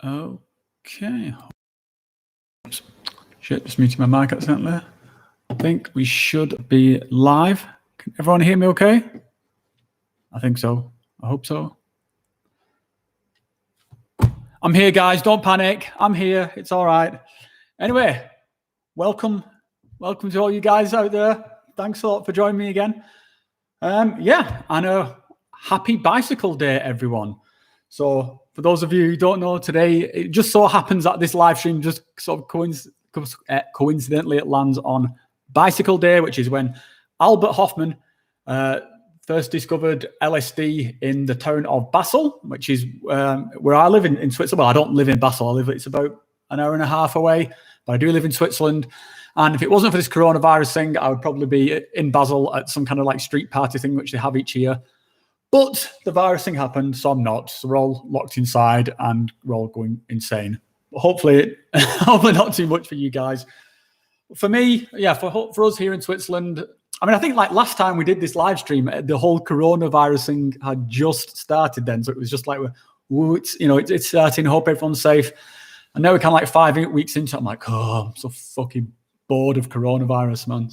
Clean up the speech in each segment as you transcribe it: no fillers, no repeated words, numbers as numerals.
Okay. Oops. Shit, just muted my mic accidentally. I think we should be live. Can everyone hear me okay? I think so. I hope so. I'm here, guys. Don't panic. I'm here. It's all right. Anyway, welcome. Welcome to all you guys out there. Thanks a lot for joining me again. Yeah, and a happy bicycle day, everyone. So for those of you who don't know, today, it just so happens that this live stream just sort of coincidentally it lands on Bicycle Day, which is when Albert Hofmann first discovered LSD in the town of Basel, which is where I live in Switzerland. Well, I don't live in Basel. It's about an hour and a half away, but I do live in Switzerland. And if it wasn't for this coronavirus thing, I would probably be in Basel at some kind of like street party thing, which they have each year. But the virus thing happened, so I'm not. So we're all locked inside and we're all going insane. But hopefully not too much for you guys. For me, yeah, for us here in Switzerland, I mean, I think like last time we did this live stream, the whole coronavirus thing had just started then. So it was just like, it's starting, hope everyone's safe. And now we're kind of like 5 weeks into it. I'm like, oh, I'm so fucking bored of coronavirus, man.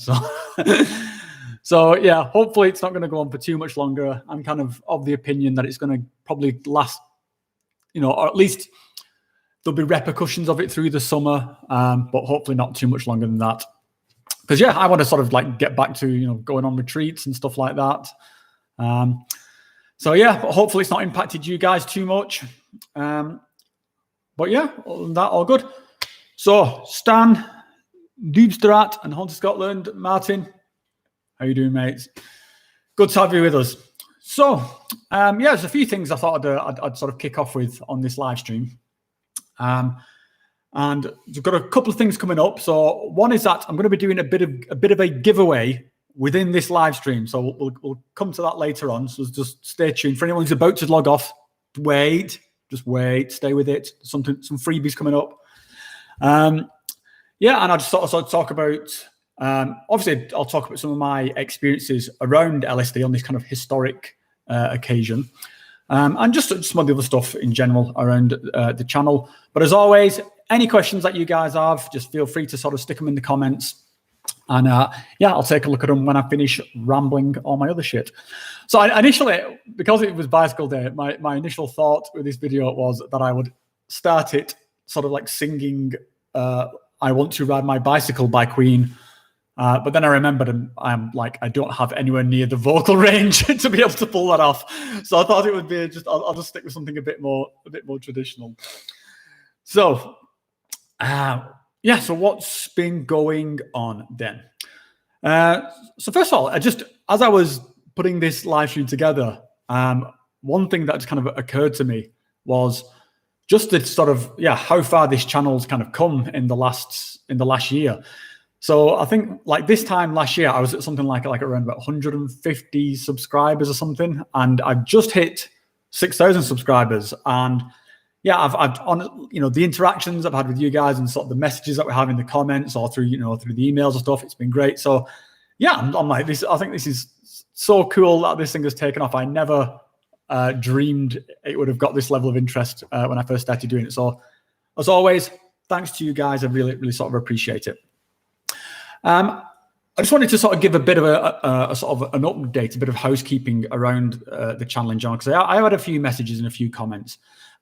So yeah, hopefully it's not going to go on for too much longer. I'm kind of the opinion that it's going to probably last, or at least there'll be repercussions of it through the summer, but hopefully not too much longer than that. Because yeah, I want to sort of like get back to, going on retreats and stuff like that. So yeah, but hopefully it's not impacted you guys too much. But yeah, other than that, all good. So Stan, Doobstrat and Hunter Scotland, Martin, how you doing, mates? Good to have you with us. So, yeah, there's a few things I thought I'd sort of kick off with on this live stream. And we've got a couple of things coming up. So one is that I'm going to be doing a bit of a giveaway within this live stream. So we'll come to that later on. So just stay tuned. For anyone who's about to log off, just wait, stay with it. Some freebies coming up. Yeah, and I just sort of talk about, obviously I'll talk about some of my experiences around LSD on this kind of historic occasion. And just some of the other stuff in general around the channel. But as always, any questions that you guys have, just feel free to sort of stick them in the comments. And yeah, I'll take a look at them when I finish rambling all my other shit. So initially, because it was Bicycle Day, my initial thought with this video was that I would start it sort of like singing I Want to Ride My Bicycle by Queen. But then I remembered I don't have anywhere near the vocal range to be able to pull that off. So I thought it would be I'll just stick with something a bit more traditional. So yeah, so what's been going on then? So first of all, as I was putting this live stream together, one thing that just kind of occurred to me was just the sort of, how far this channel's kind of come in the last year. So I think like this time last year, I was at something like around about 150 subscribers or something. And I've just hit 6,000 subscribers. And yeah, I've on, the interactions I've had with you guys and sort of the messages that we have in the comments or through, through the emails and stuff, it's been great. So yeah, I'm like this. I think this is so cool that this thing has taken off. I never dreamed it would have got this level of interest when I first started doing it. So as always, thanks to you guys. I really, really sort of appreciate it. I just wanted to sort of give a bit of a sort of an update, a bit of housekeeping around the channel in general, because I had a few messages and a few comments,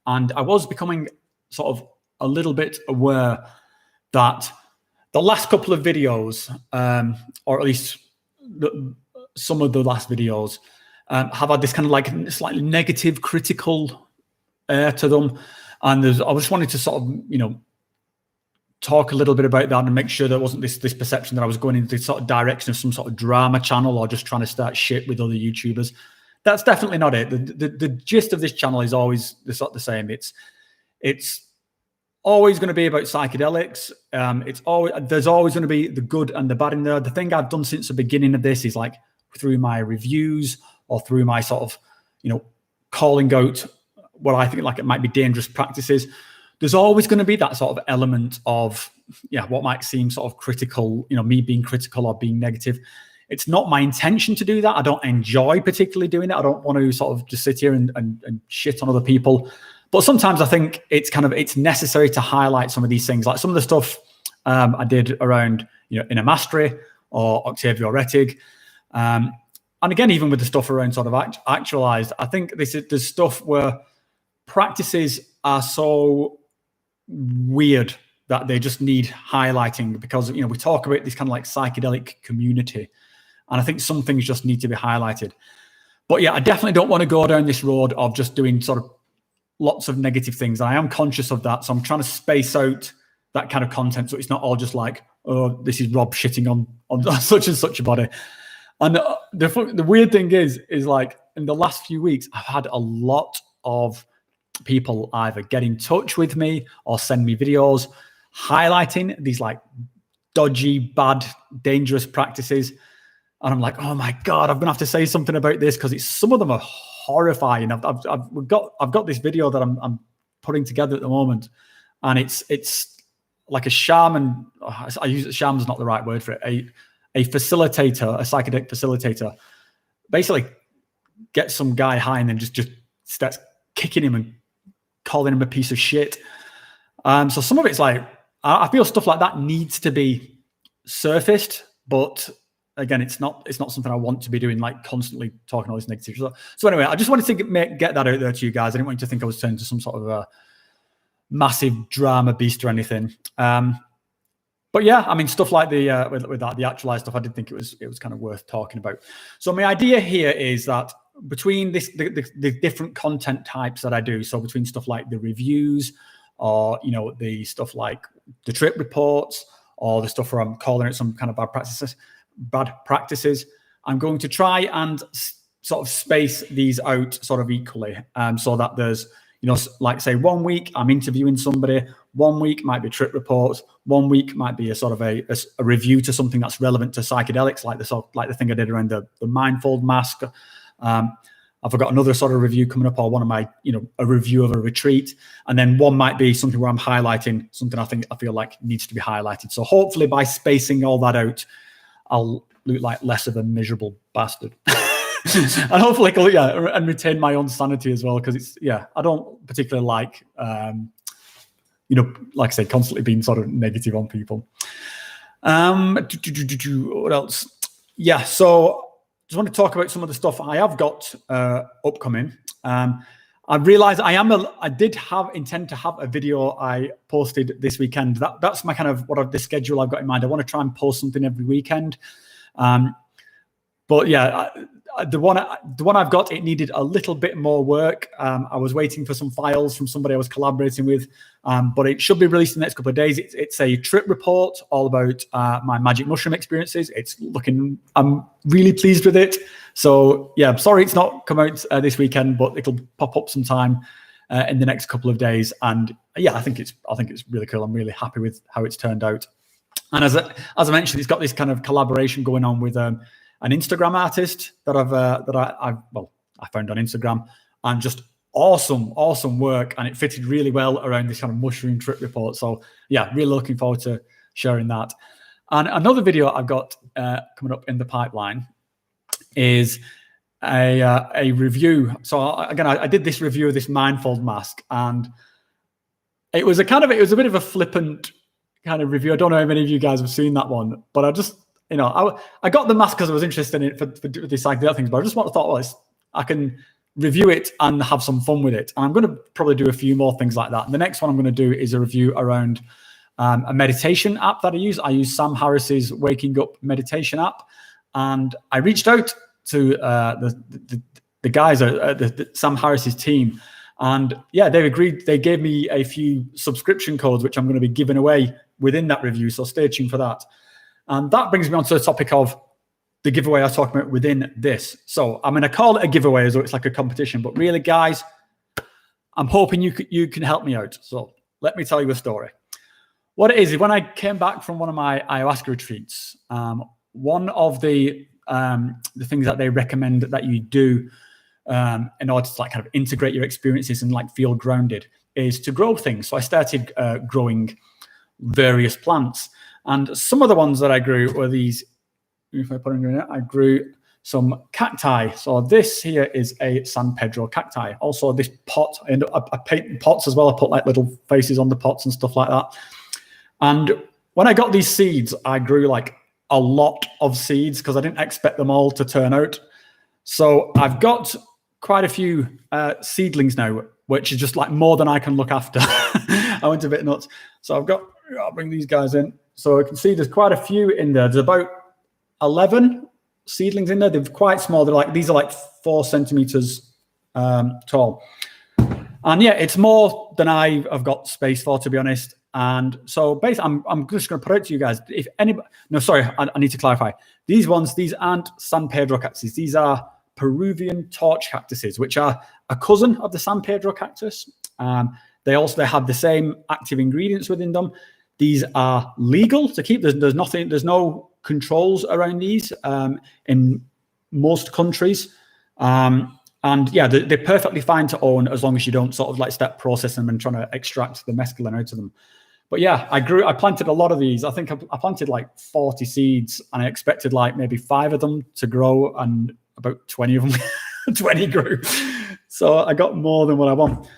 and I was becoming sort of a little bit aware that the last couple of videos, or at least some of the last videos, have had this kind of like slightly negative, critical air to them, and I just wanted to sort of, talk a little bit about that and make sure there wasn't this perception that I was going into this sort of direction of some sort of drama channel or just trying to start shit with other YouTubers. That's definitely not it. The gist of this channel is always the same. It's always going to be about psychedelics. There's always going to be the good and the bad in there. The thing I've done since the beginning of this is like through my reviews or through my sort of, calling out what I think like it might be dangerous practices. There's always going to be that sort of element of, what might seem sort of critical, me being critical or being negative. It's not my intention to do that. I don't enjoy particularly doing it. I don't want to sort of just sit here and shit on other people. But sometimes I think it's necessary to highlight some of these things, like some of the stuff I did around, inner mastery or Octavio Rettig. And again, even with the stuff around sort of actualized, I think there's stuff where practices are so weird that they just need highlighting, because, we talk about this kind of like psychedelic community. And I think some things just need to be highlighted. But yeah, I definitely don't want to go down this road of just doing sort of lots of negative things. I am conscious of that. So I'm trying to space out that kind of content, so it's not all just like, oh, this is Rob shitting on such and such a body. And the weird thing is like, in the last few weeks, I've had a lot of people either get in touch with me or send me videos highlighting these like dodgy, bad, dangerous practices. And I'm like, oh my God, I'm gonna have to say something about this, because some of them are horrifying. I've got this video that I'm putting together at the moment, and it's like a shaman. I use shaman's not the right word for it. A facilitator, a psychedelic facilitator, basically gets some guy high and then just starts kicking him and calling him a piece of shit. So some of it's like, I feel stuff like that needs to be surfaced, but again, it's not something I want to be doing, like constantly talking all this negative. So anyway, I just wanted to get that out there to you guys. I didn't want you to think I was turning to some sort of a massive drama beast or anything. But yeah, I mean, stuff like with that, the actualized stuff, I did think it was kind of worth talking about. So my idea here is that between the different content types that I do, so between stuff like the reviews, or the stuff like the trip reports, or the stuff where I'm calling it some kind of bad practices, I'm going to try and sort of space these out sort of equally, so that there's, like say 1 week I'm interviewing somebody, 1 week might be trip reports, 1 week might be a sort of a review to something that's relevant to psychedelics, like the thing I did around the mindfold mask. I've got another sort of review coming up, or one of my, a review of a retreat. And then one might be something where I'm highlighting something I feel like needs to be highlighted. So hopefully by spacing all that out, I'll look like less of a miserable bastard. And hopefully, and retain my own sanity as well, because I don't particularly like, like I said, constantly being sort of negative on people. What else? Yeah, so just want to talk about some of the stuff I have got upcoming. I realized I did intend to have a video I posted this weekend. That's my kind of the schedule I've got in mind. I want to try and post something every weekend. But yeah, the one I've got, it needed a little bit more work. I was waiting for some files from somebody I was collaborating with, but it should be released in the next couple of days. It's a trip report all about my magic mushroom experiences. I'm really pleased with it. So yeah, I'm sorry it's not come out this weekend, but it'll pop up sometime in the next couple of days. And yeah, I think it's really cool. I'm really happy with how it's turned out. And as I mentioned, it's got this kind of collaboration going on with an Instagram artist that I found on Instagram, and just awesome work, and it fitted really well around this kind of mushroom trip report. So yeah, really looking forward to sharing that. And another video I've got coming up in the pipeline is a review. So again, I did this review of this mindfold mask, and it was a bit of a flippant kind of review. I don't know how many of you guys have seen that one, but I just, I got the mask because I was interested in it for the psychedelic things, but I just thought, I can review it and have some fun with it. And I'm going to probably do a few more things like that. And the next one I'm going to do is a review around a meditation app that I use. I use Sam Harris's Waking Up meditation app. And I reached out to the guys at the Sam Harris's team. And yeah, they agreed. They gave me a few subscription codes, which I'm going to be giving away within that review. So stay tuned for that. And that brings me on to the topic of the giveaway I was talking about within this. So I'm going to call it a giveaway as though it's like a competition. But really, guys, I'm hoping you can help me out. So let me tell you a story. What it is when I came back from one of my ayahuasca retreats, one of the things that they recommend that you do in order to like kind of integrate your experiences and like feel grounded is to grow things. So I started growing various plants, and some of the ones that I grew were these. If I put in here, I grew some cacti. So this here is a San Pedro cacti. Also this pot, I paint pots as well. I put like little faces on the pots and stuff like that. And when I got these seeds, I grew like a lot of seeds because I didn't expect them all to turn out. So I've got quite a few seedlings now, which is just like more than I can look after. I went a bit nuts. So I'll bring these guys in. So you can see there's quite a few in there. There's about 11 seedlings in there. They're quite small. These are like 4 centimeters tall. And yeah, it's more than I've got space for, to be honest. And so basically, I'm just going to put it to you guys. If anybody, no, sorry, I need to clarify. These aren't San Pedro cactuses. These are Peruvian torch cactuses, which are a cousin of the San Pedro cactus. They have the same active ingredients within them. These are legal to keep. There's no controls around these in most countries. And yeah, they're perfectly fine to own as long as you don't sort of like start processing them and trying to extract the mescaline out of them. But yeah, I planted a lot of these. I think I planted like 40 seeds and I expected like maybe 5 of them to grow and about 20 of them, 20 grew. So I got more than what I want.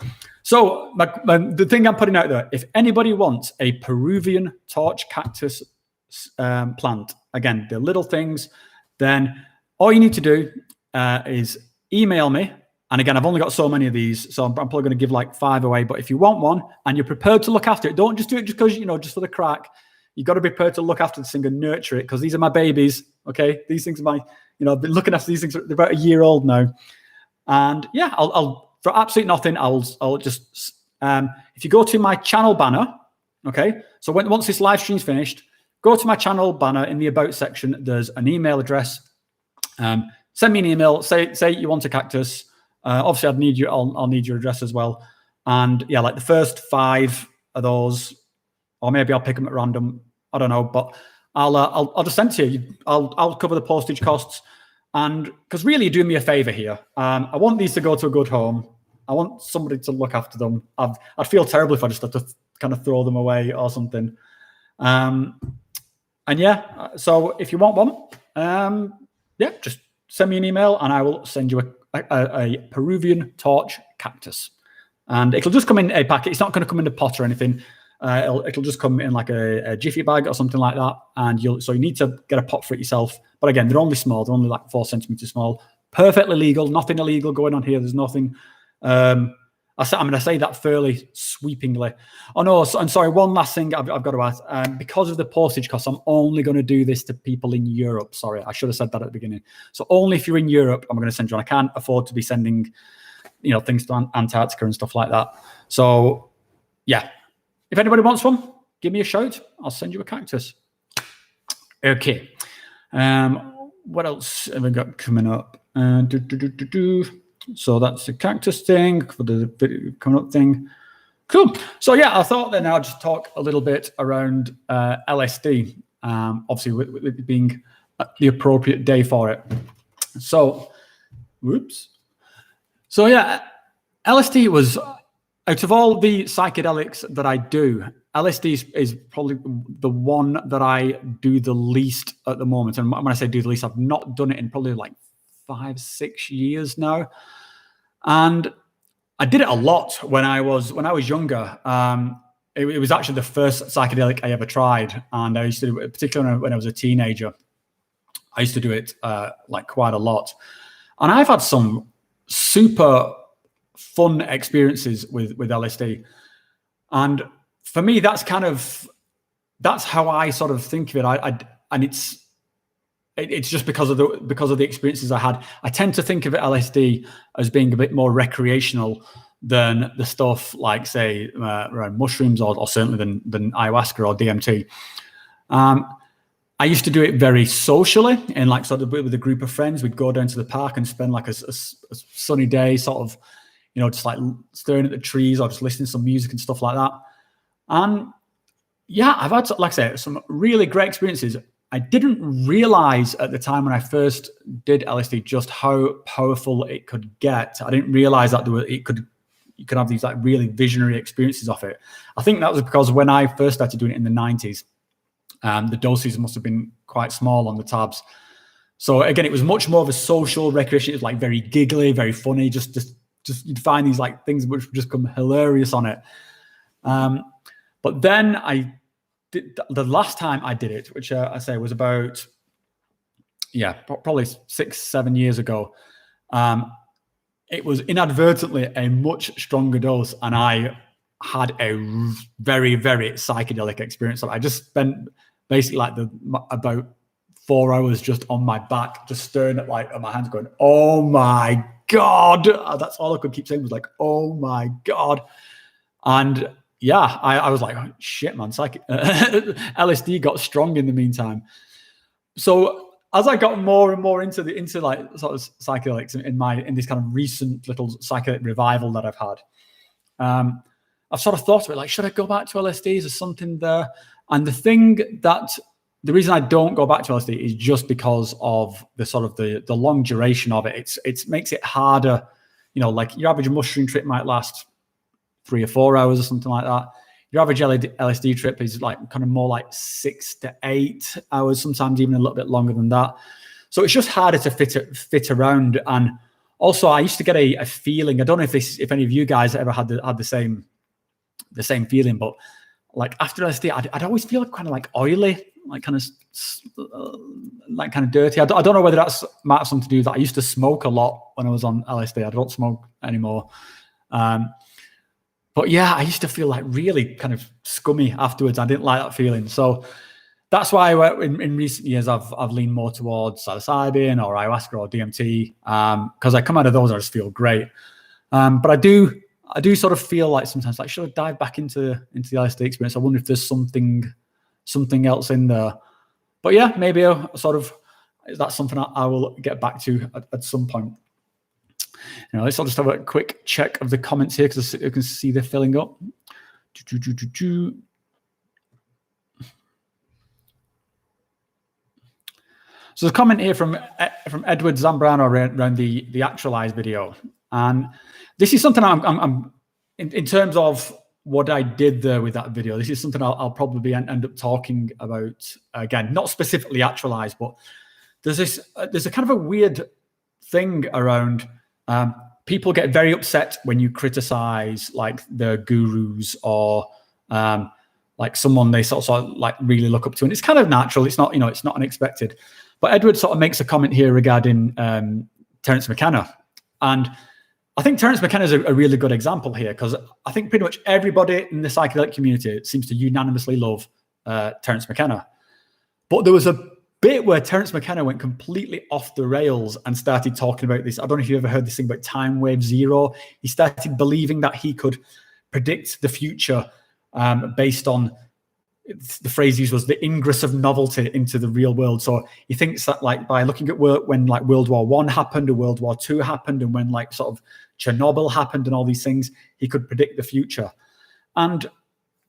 So the thing I'm putting out there, if anybody wants a Peruvian torch cactus plant, again, the little things, then all you need to do is email me. And again, I've only got so many of these, so I'm probably going to give like 5 away. But if you want one and you're prepared to look after it, don't just do it just because, just for the crack. You've got to be prepared to look after this thing and nurture it, because these are my babies, okay? These things are I've been looking after these things. They're about a year old now. And yeah, I'll for absolutely nothing, I'll just, if you go to my channel banner, okay? So once this live stream's finished, go to my channel banner in the About section. There's an email address. Send me an email. Say you want a cactus. Obviously, I'll need your address as well. And yeah, like the first 5 of those, or maybe I'll pick them at random. I don't know, but I'll just send to you. I'll cover the postage costs, and because really you're doing me a favor here. I want these to go to a good home. I want somebody to look after them. I'd feel terrible if I just had to kind of throw them away or something. And yeah, so if you want one, yeah, just send me an email and I will send you a Peruvian torch cactus. And it'll just come in a packet. It's not going to come in a pot or anything. It'll just come in like a jiffy bag or something like that. And you need to get a pot for it yourself. But again, they're only small. They're only like 4 centimeters small. Perfectly legal. Nothing illegal going on here. There's nothing. I say that fairly sweepingly. Oh no, I'm sorry. One last thing I've got to add. Because of the postage costs, I'm only going to do this to people in Europe. Sorry, I should have said that at the beginning. So only if you're in Europe, I'm going to send you. I can't afford to be sending, things to Antarctica and stuff like that. So yeah, if anybody wants one, give me a shout. I'll send you a cactus. Okay. What else have we got coming up? So that's the cactus thing for the video coming up thing. Cool. So yeah, I thought then I'll just talk a little bit around LSD, obviously with it being the appropriate day for it. So, whoops. So yeah, LSD was, out of all the psychedelics that I do, LSD is probably the one that I do the least at the moment. And when I say do the least, I've not done it in probably like 5-6 years now. And I did it a lot when I was younger. It was actually the first psychedelic I ever tried. And I used to do it, particularly when I was a teenager. I used to do it like quite a lot. And I've had some super fun experiences with LSD. And for me, that's how I sort of think of it. And it's just because of the experiences I had. I tend to think of LSD as being a bit more recreational than the stuff like, say, around mushrooms or certainly than ayahuasca or DMT. I used to do it very socially, and like sort of with a group of friends. We'd go down to the park and spend like a sunny day, sort of, just like staring at the trees or just listening to some music and stuff like that. And yeah, I've had, like I say, some really great experiences. I didn't realize at the time when I first did LSD just how powerful it could get. I didn't realize that you could have these like really visionary experiences of it. I think that was because when I first started doing it in the 90s, the doses must have been quite small on the tabs. So again, it was much more of a social recreation. It was like very giggly, very funny. Just you'd find these like things which would just come hilarious on it. But then I did the last time I did it, which I say was about, probably 6-7 years ago. It was inadvertently a much stronger dose, and I had a very, very psychedelic experience. So I just spent basically like about 4 hours just on my back, just staring at my hands, going, "Oh my God!" That's all I could keep saying was like, "Oh my God!" And yeah, I was like, oh, "Shit, man!" LSD got strong in the meantime. So as I got more and more into like sort of psychedelics in this kind of recent little psychedelic revival that I've had, I've sort of thought of it like, should I go back to LSD? Is there something there? And the reason I don't go back to LSD is just because of the sort of the long duration of it. It makes it harder. Like your average mushroom trip might last 3 or 4 hours or something like that. Your average LSD trip is like kind of more like 6 to 8 hours, sometimes even a little bit longer than that. So it's just harder to fit around. And also, I used to get a feeling. I don't know if any of you guys ever had the same feeling, but like after LSD, I'd always feel kind of like oily, like kind of dirty. I don't know whether that's might have something to do with that. I used to smoke a lot when I was on LSD. I don't smoke anymore. But yeah, I used to feel like really kind of scummy afterwards. I didn't like that feeling. So that's why in recent years I've leaned more towards psilocybin or ayahuasca or DMT, because I come out of those, I just feel great. But I do sort of feel like sometimes like, should I dive back into the LSD experience? I wonder if there's something else in there. But yeah, maybe that's something I will get back to at some point. Let's just have a quick check of the comments here because you can see they're filling up. So there's a comment here from Edward Zambrano around the Actualize video, and this is something I'm in terms of what I did there with that video. This is something I'll probably end up talking about again, not specifically Actualize, but there's a kind of a weird thing around. People get very upset when you criticize like the gurus or like someone they sort of like really look up to, and it's kind of natural. It's not it's not unexpected. But Edward sort of makes a comment here regarding Terence McKenna, and I think Terence McKenna is a really good example here because I think pretty much everybody in the psychedelic community seems to unanimously love Terence McKenna. But there was a bit where Terence McKenna went completely off the rails and started talking about this. I don't know if you ever heard this thing about time wave zero. He started believing that he could predict the future based on the phrase used was the ingress of novelty into the real world. So he thinks that like by looking at when like World War I happened or World War II happened and when like sort of Chernobyl happened and all these things, he could predict the future. And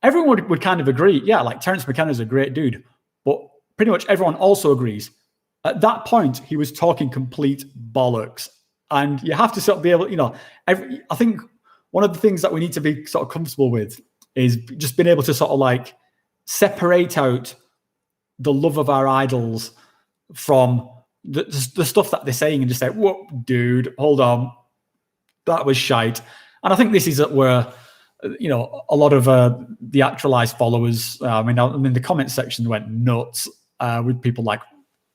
everyone would kind of agree, yeah, like Terence McKenna is a great dude, but pretty much everyone also agrees. At that point, he was talking complete bollocks. And you have to sort of be able, I think one of the things that we need to be sort of comfortable with is just being able to sort of like separate out the love of our idols from the stuff that they're saying and just say, whoa, dude, hold on. That was shite. And I think this is where, a lot of the Actualized followers, the comment section went nuts with people like,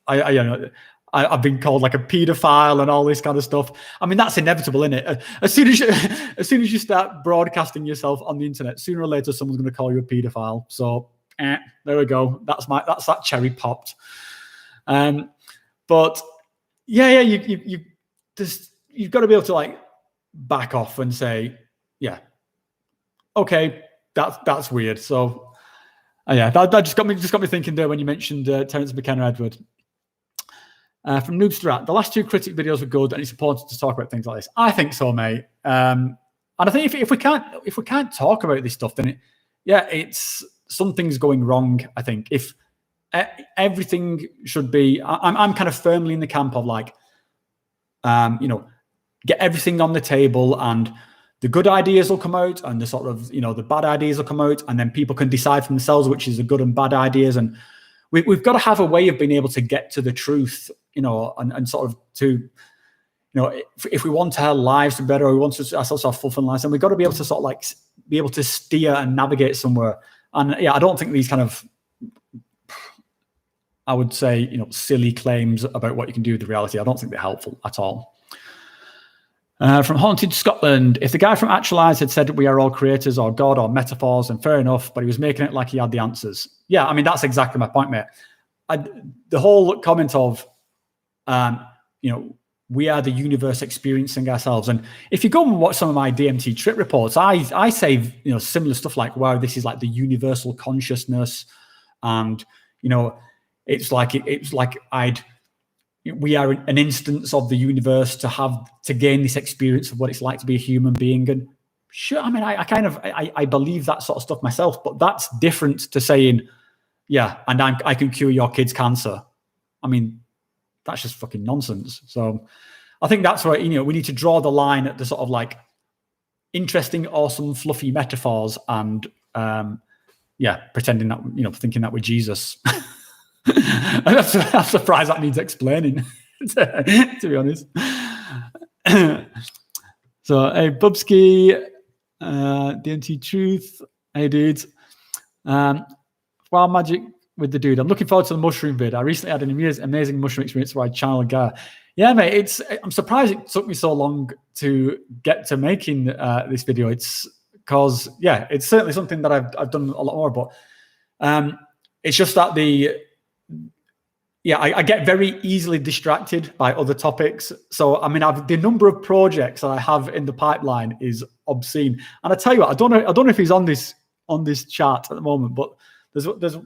I've been called like a pedophile and all this kind of stuff. I mean, that's inevitable, isn't it? As soon as you start broadcasting yourself on the internet, sooner or later someone's going to call you a pedophile. So there we go. That's that cherry popped. But you've got to be able to like back off and say, yeah, okay, that's weird. So that just got me thinking there when you mentioned Terence McKenna, Edward. From Noobs to Rat, the last 2 critic videos were good, and it's important to talk about things like this. I think so, mate. And I think if we can't talk about this stuff, then it's something's going wrong. I think if everything should be, I'm kind of firmly in the camp of like, get everything on the table, and the good ideas will come out, and the sort of the bad ideas will come out, and then people can decide for themselves which is the good and bad ideas, and we've got to have a way of being able to get to the truth, and sort of to, if we want our lives to be better, or we want to ourselves to have fulfilling lives, then we've got to be able to sort of like be able to steer and navigate somewhere. And yeah, I don't think these kind of, I would say, silly claims about what you can do with the reality, I don't think they're helpful at all. From Haunted Scotland, if the guy from Actualize had said we are all creators or God or metaphors, then fair enough, but he was making it like he had the answers. Yeah, I mean, that's exactly my point, mate. The whole comment of, we are the universe experiencing ourselves. And if you go and watch some of my DMT trip reports, I say, similar stuff like, wow, this is like the universal consciousness. And, it's like we are an instance of the universe to gain this experience of what it's like to be a human being. And sure, I mean, I believe that sort of stuff myself, but that's different to saying, yeah, and I can cure your kid's cancer. I mean, that's just fucking nonsense. So I think that's where, we need to draw the line at the sort of like interesting, awesome, fluffy metaphors and, pretending that, thinking that we're Jesus. I'm surprised that needs explaining, to be honest. So, hey, Bubsky, DMT Truth, hey, dudes. Wild Magic with the dude. I'm looking forward to the mushroom vid. I recently had an amazing mushroom experience where I channeled Gaia. Yeah, mate, I'm surprised it took me so long to get to making this video. It's because, it's certainly something that I've done a lot more, but it's just that I get very easily distracted by other topics. So, I mean, the number of projects that I have in the pipeline is obscene. And I tell you what, I don't know if he's on this chart at the moment, but there's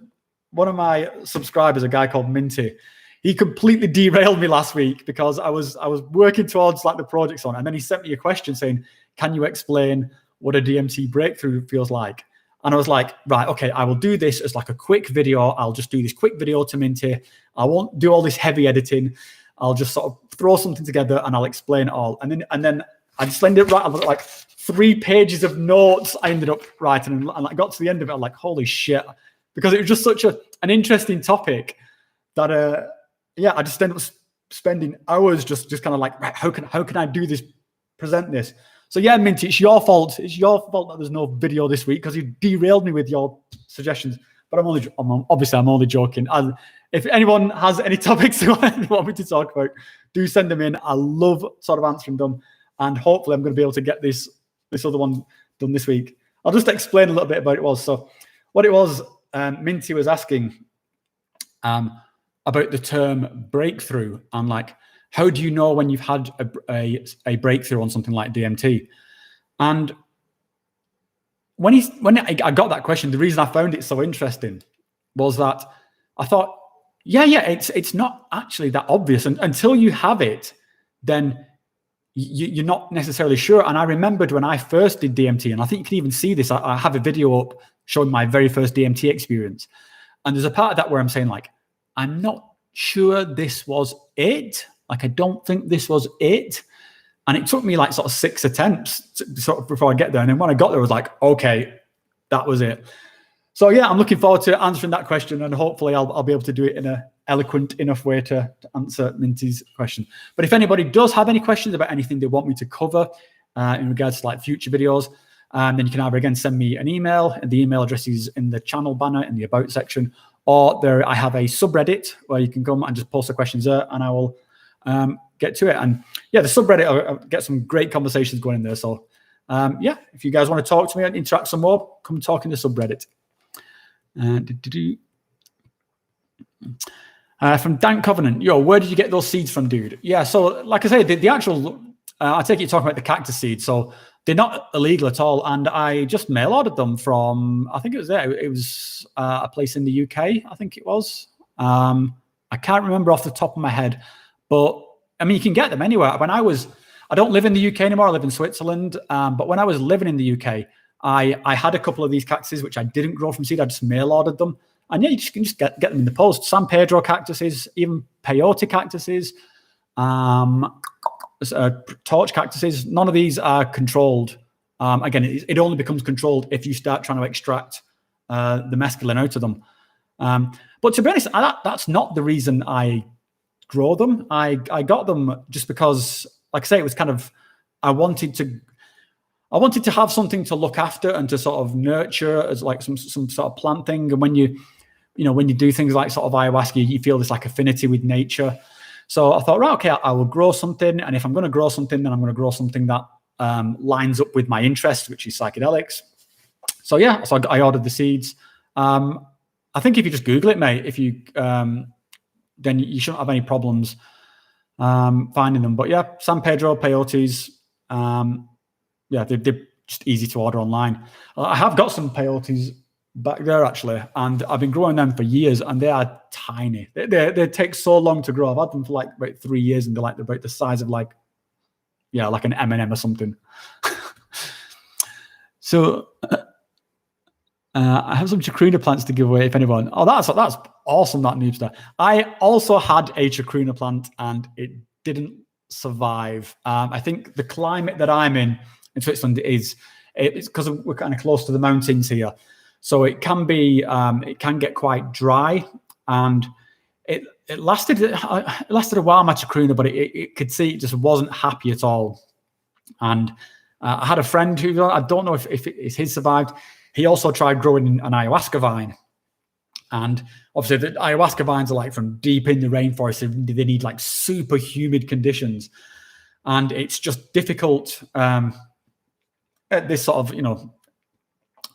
one of my subscribers, a guy called Minty. He completely derailed me last week because I was working towards like the projects on, and then he sent me a question saying, "Can you explain what a DMT breakthrough feels like?" And I was like, right, okay, I will do this as like a quick video. I'll just do this quick video to Minty. I won't do all this heavy editing. I'll just sort of throw something together and I'll explain it all. And then I just ended up writing like 3 pages of notes I ended up writing. And I got to the end of it, I'm like, holy shit. Because it was just such an interesting topic that, I just ended up spending hours just kind of like, right, how can I do this, present this? So yeah, Minty, it's your fault. It's your fault that there's no video this week because you derailed me with your suggestions. But I'm only joking. If anyone has any topics they want me to talk about, do send them in. I love sort of answering them, and hopefully I'm going to be able to get this other one done this week. I'll just explain a little bit about what it was. So what it was, Minty was asking about the term breakthrough and like, how do you know when you've had a breakthrough on something like DMT? And when I got that question, the reason I found it so interesting was that I thought, it's not actually that obvious. And until you have it, then you're not necessarily sure. And I remembered when I first did DMT, and I think you can even see this. I have a video up showing my very first DMT experience. And there's a part of that where I'm saying like, I'm not sure this was it. Like, I don't think this was it. And it took me like sort of 6 attempts before I get there. And then when I got there, I was like, okay, that was it. So yeah, I'm looking forward to answering that question. And hopefully I'll be able to do it in an eloquent enough way to answer Minty's question. But if anybody does have any questions about anything they want me to cover in regards to like future videos, then you can either again send me an email. And the email address is in the channel banner in the About section. Or I have a subreddit where you can come and just post the questions there, and I will get to it. And yeah, the subreddit, I'll get some great conversations going in there. So if you guys want to talk to me and interact some more, come talk in the subreddit. From Dan Covenant, where did you get those seeds from, dude? Yeah, so like I say, the actual, I take it you're talking about the cactus seeds. So they're not illegal at all. And I just mail ordered them from, I think it was a place in the UK, I think it was. I can't remember off the top of my head. But I mean, you can get them anywhere. I don't live in the UK anymore. I live in Switzerland. But when I was living in the UK, I had a couple of these cactuses, which I didn't grow from seed. I just mail ordered them. And yeah, you can just get them in the post. San Pedro cactuses, even peyote cactuses, torch cactuses. None of these are controlled. Again, it only becomes controlled if you start trying to extract the mescaline out of them. But to be honest, that's not the reason I grow them. I got them just because, like I say, it was kind of, I wanted to have something to look after and to sort of nurture as like some sort of plant thing. And when you do things like sort of ayahuasca, you feel this like affinity with nature. So I thought, right, okay, I will grow something. And if I'm going to grow something, then I'm going to grow something that lines up with my interest, which is psychedelics. So yeah, so I ordered the seeds. I think if you just Google it, mate, then you shouldn't have any problems finding them. But yeah, San Pedro peyotes, yeah, they're just easy to order online. I have got some peyotes back there actually, and I've been growing them for years, and they are tiny. They take so long to grow. I've had them for like about 3 years, and they're like about the size of like an M&M or something. So I have some chacruna plants to give away if anyone. Oh, that's awesome, that Noobster. I also had a chacruna plant and it didn't survive. I think the climate that I'm in Switzerland it's because we're kind of close to the mountains here, so it can get quite dry, and it lasted a while, my chacruna, but it could see it just wasn't happy at all. And I had a friend who, I don't know if his survived. He also tried growing an ayahuasca vine. And obviously the ayahuasca vines are like from deep in the rainforest. They need like super humid conditions. And it's just difficult at this sort of,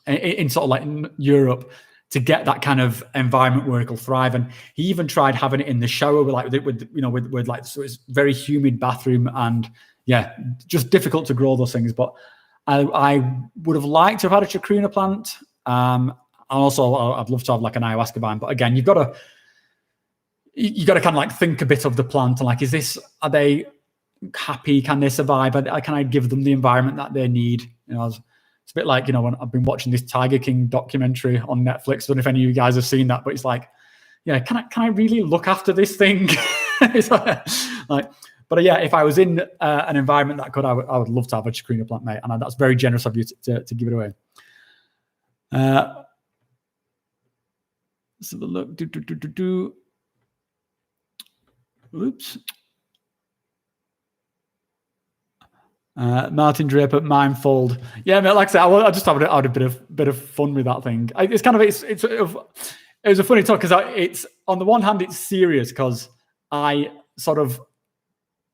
in sort of like in Europe to get that kind of environment where it'll thrive. And he even tried having it in the shower with like, so it's very humid bathroom, and yeah, just difficult to grow those things. But I would have liked to have had a chacruna plant. And also I'd love to have like an ayahuasca vine. But again, you got to kind of like think a bit of the plant and like, are they happy? Can they survive? Can I give them the environment that they need? It's a bit like, when I've been watching this Tiger King documentary on Netflix. I don't know if any of you guys have seen that, but it's like, yeah, can I really look after this thing? It's like, but yeah, if I was in an environment that could, I would love to have a chacruna plant, mate. And that's very generous of you to give it away. Let's have a look. Oops. Martin Draper, Mindfold. Yeah, mate, like I said, I just had a bit of fun with that thing. It was a funny talk because it's on the one hand it's serious because I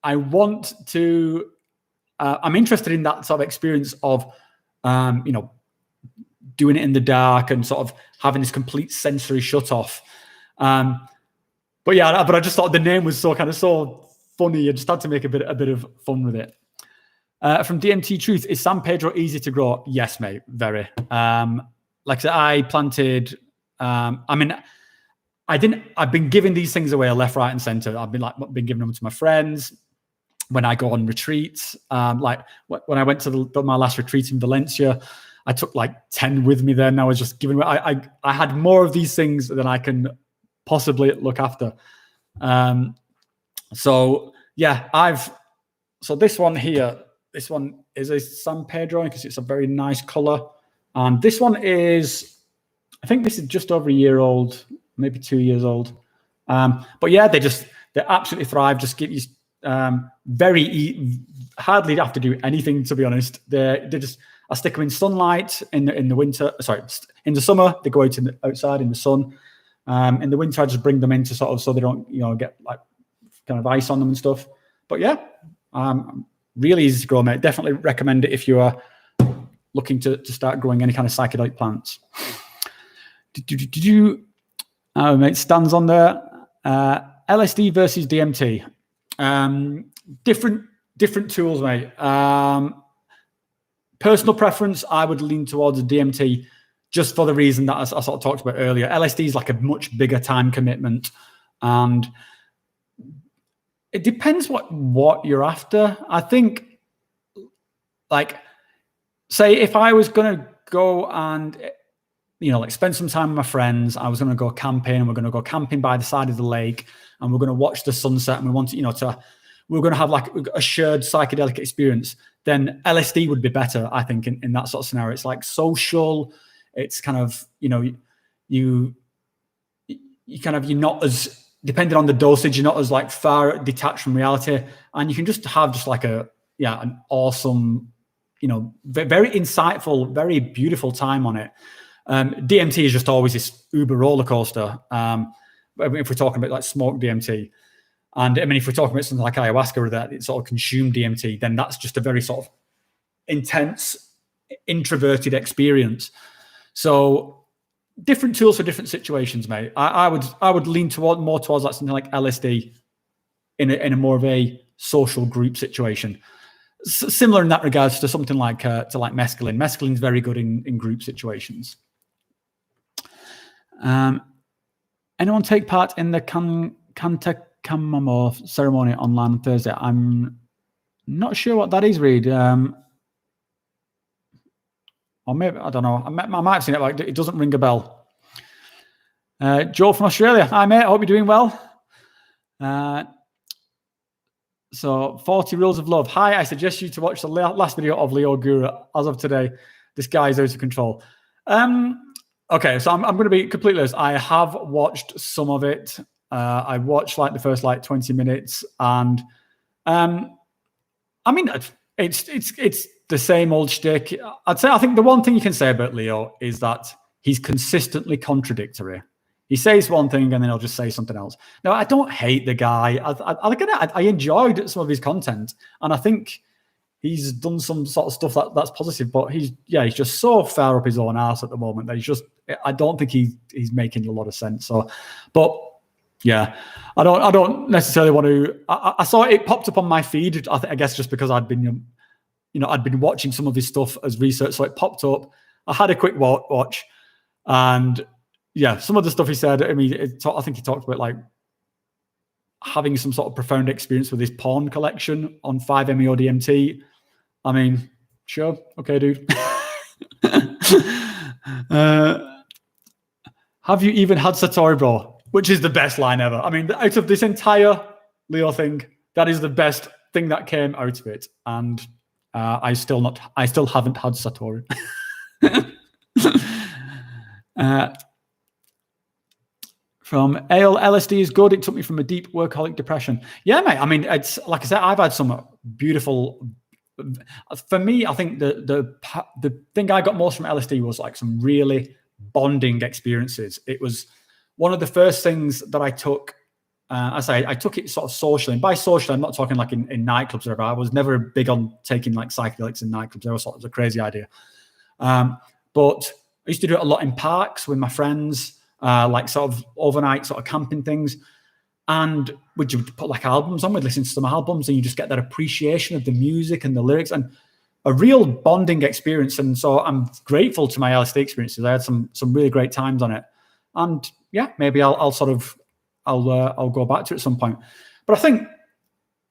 want to. I'm interested in that sort of experience of, doing it in the dark and sort of having this complete sensory shut off. But I just thought the name was so funny. I just had to make a bit of fun with it. From DMT Truth, is San Pedro easy to grow? Yes, mate, very. Like I said, I planted. I've been giving these things away left, right, and center. I've been giving them to my friends when I go on retreats. Like when I went to my last retreat in Valencia, I took like 10 with me then. I was just giving away. I had more of these things than I can possibly look after. So this one here, this one is a San Pedro because it's a very nice color. And this one is, I think this is just over a year old, maybe 2 years old. But yeah, they absolutely thrive. Just give you hardly have to do anything, to be honest. I stick them in sunlight in the winter. Sorry, in the summer they go outside in the sun. In the winter I just bring them in to sort of so they don't get like kind of ice on them and stuff. But yeah, really easy to grow, mate. Definitely recommend it if you are looking to start growing any kind of psychedelic plants. Mate, stands on there. LSD versus DMT. Different tools, mate. Personal preference, I would lean towards DMT just for the reason that I sort of talked about earlier. LSD is like a much bigger time commitment, and it depends what you're after. I think, like, say if I was going to go and like spend some time with my friends, I was going to go camping, and we're going to go camping by the side of the lake, and we're going to watch the sunset, and we want to, we're going to have like a shared psychedelic experience, then LSD would be better, I think, in that sort of scenario. It's like social. It's kind of, you're not as, depending on the dosage, you're not as like far detached from reality, and you can just have just like an awesome, very insightful, very beautiful time on it. DMT is just always this uber roller coaster. If we're talking about like smoke DMT, and I mean, if we're talking about something like ayahuasca or that it sort of consumed DMT, then that's just a very sort of intense, introverted experience. So different tools for different situations, mate. I would lean more towards like something like LSD in a more of a social group situation. Similar in that regards to something like mescaline. Mescaline is very good in group situations. Anyone take part in the Kantakamamo ceremony online on Thursday? I'm not sure what that is, Reed. Or maybe, I don't know. I might have seen it, but it doesn't ring a bell. Joe from Australia. Hi, mate. I hope you're doing well. So 40 Rules of Love. Hi, I suggest you to watch the last video of Leo Guru. As of today, this guy is out of control. Okay, so I'm going to be completely honest. I have watched some of it. I watched like the first 20 minutes, and I mean, it's the same old shtick. I think the one thing you can say about Leo is that he's consistently contradictory. He says one thing and then he'll just say something else. Now, I don't hate the guy. I enjoyed some of his content, and I think he's done some sort of stuff that's positive. But he's just so far up his own arse at the moment that I don't think he's making a lot of sense. So, but yeah, I don't necessarily want to. I saw it popped up on my feed. I guess just because I'd been watching some of his stuff as research, so it popped up. I had a quick watch, and yeah, some of the stuff he said. I mean, I think he talked about like having some sort of profound experience with his porn collection on 5-MeO-DMT. I mean, sure, okay, dude. Have you even had Satori, bro? Which is the best line ever. I mean, out of this entire Leo thing, that is the best thing that came out of it. And I still haven't had Satori. From Ale, LSD is good. It took me from a deep workaholic depression. Yeah, mate. I mean, it's like I said, I've had some beautiful. For me, I think the thing I got most from LSD was like some really bonding experiences. It was one of the first things that I took. I took it sort of socially. And by social, I'm not talking like in nightclubs or whatever. I was never big on taking like psychedelics in nightclubs. It was sort of a crazy idea. But I used to do it a lot in parks with my friends. Like sort of overnight sort of camping things, and would you put like albums on? We'd listen to some albums, and you just get that appreciation of the music and the lyrics, and a real bonding experience. And so I'm grateful to my LSD experiences. I had some really great times on it, and yeah, maybe I'll go back to it at some point. But I think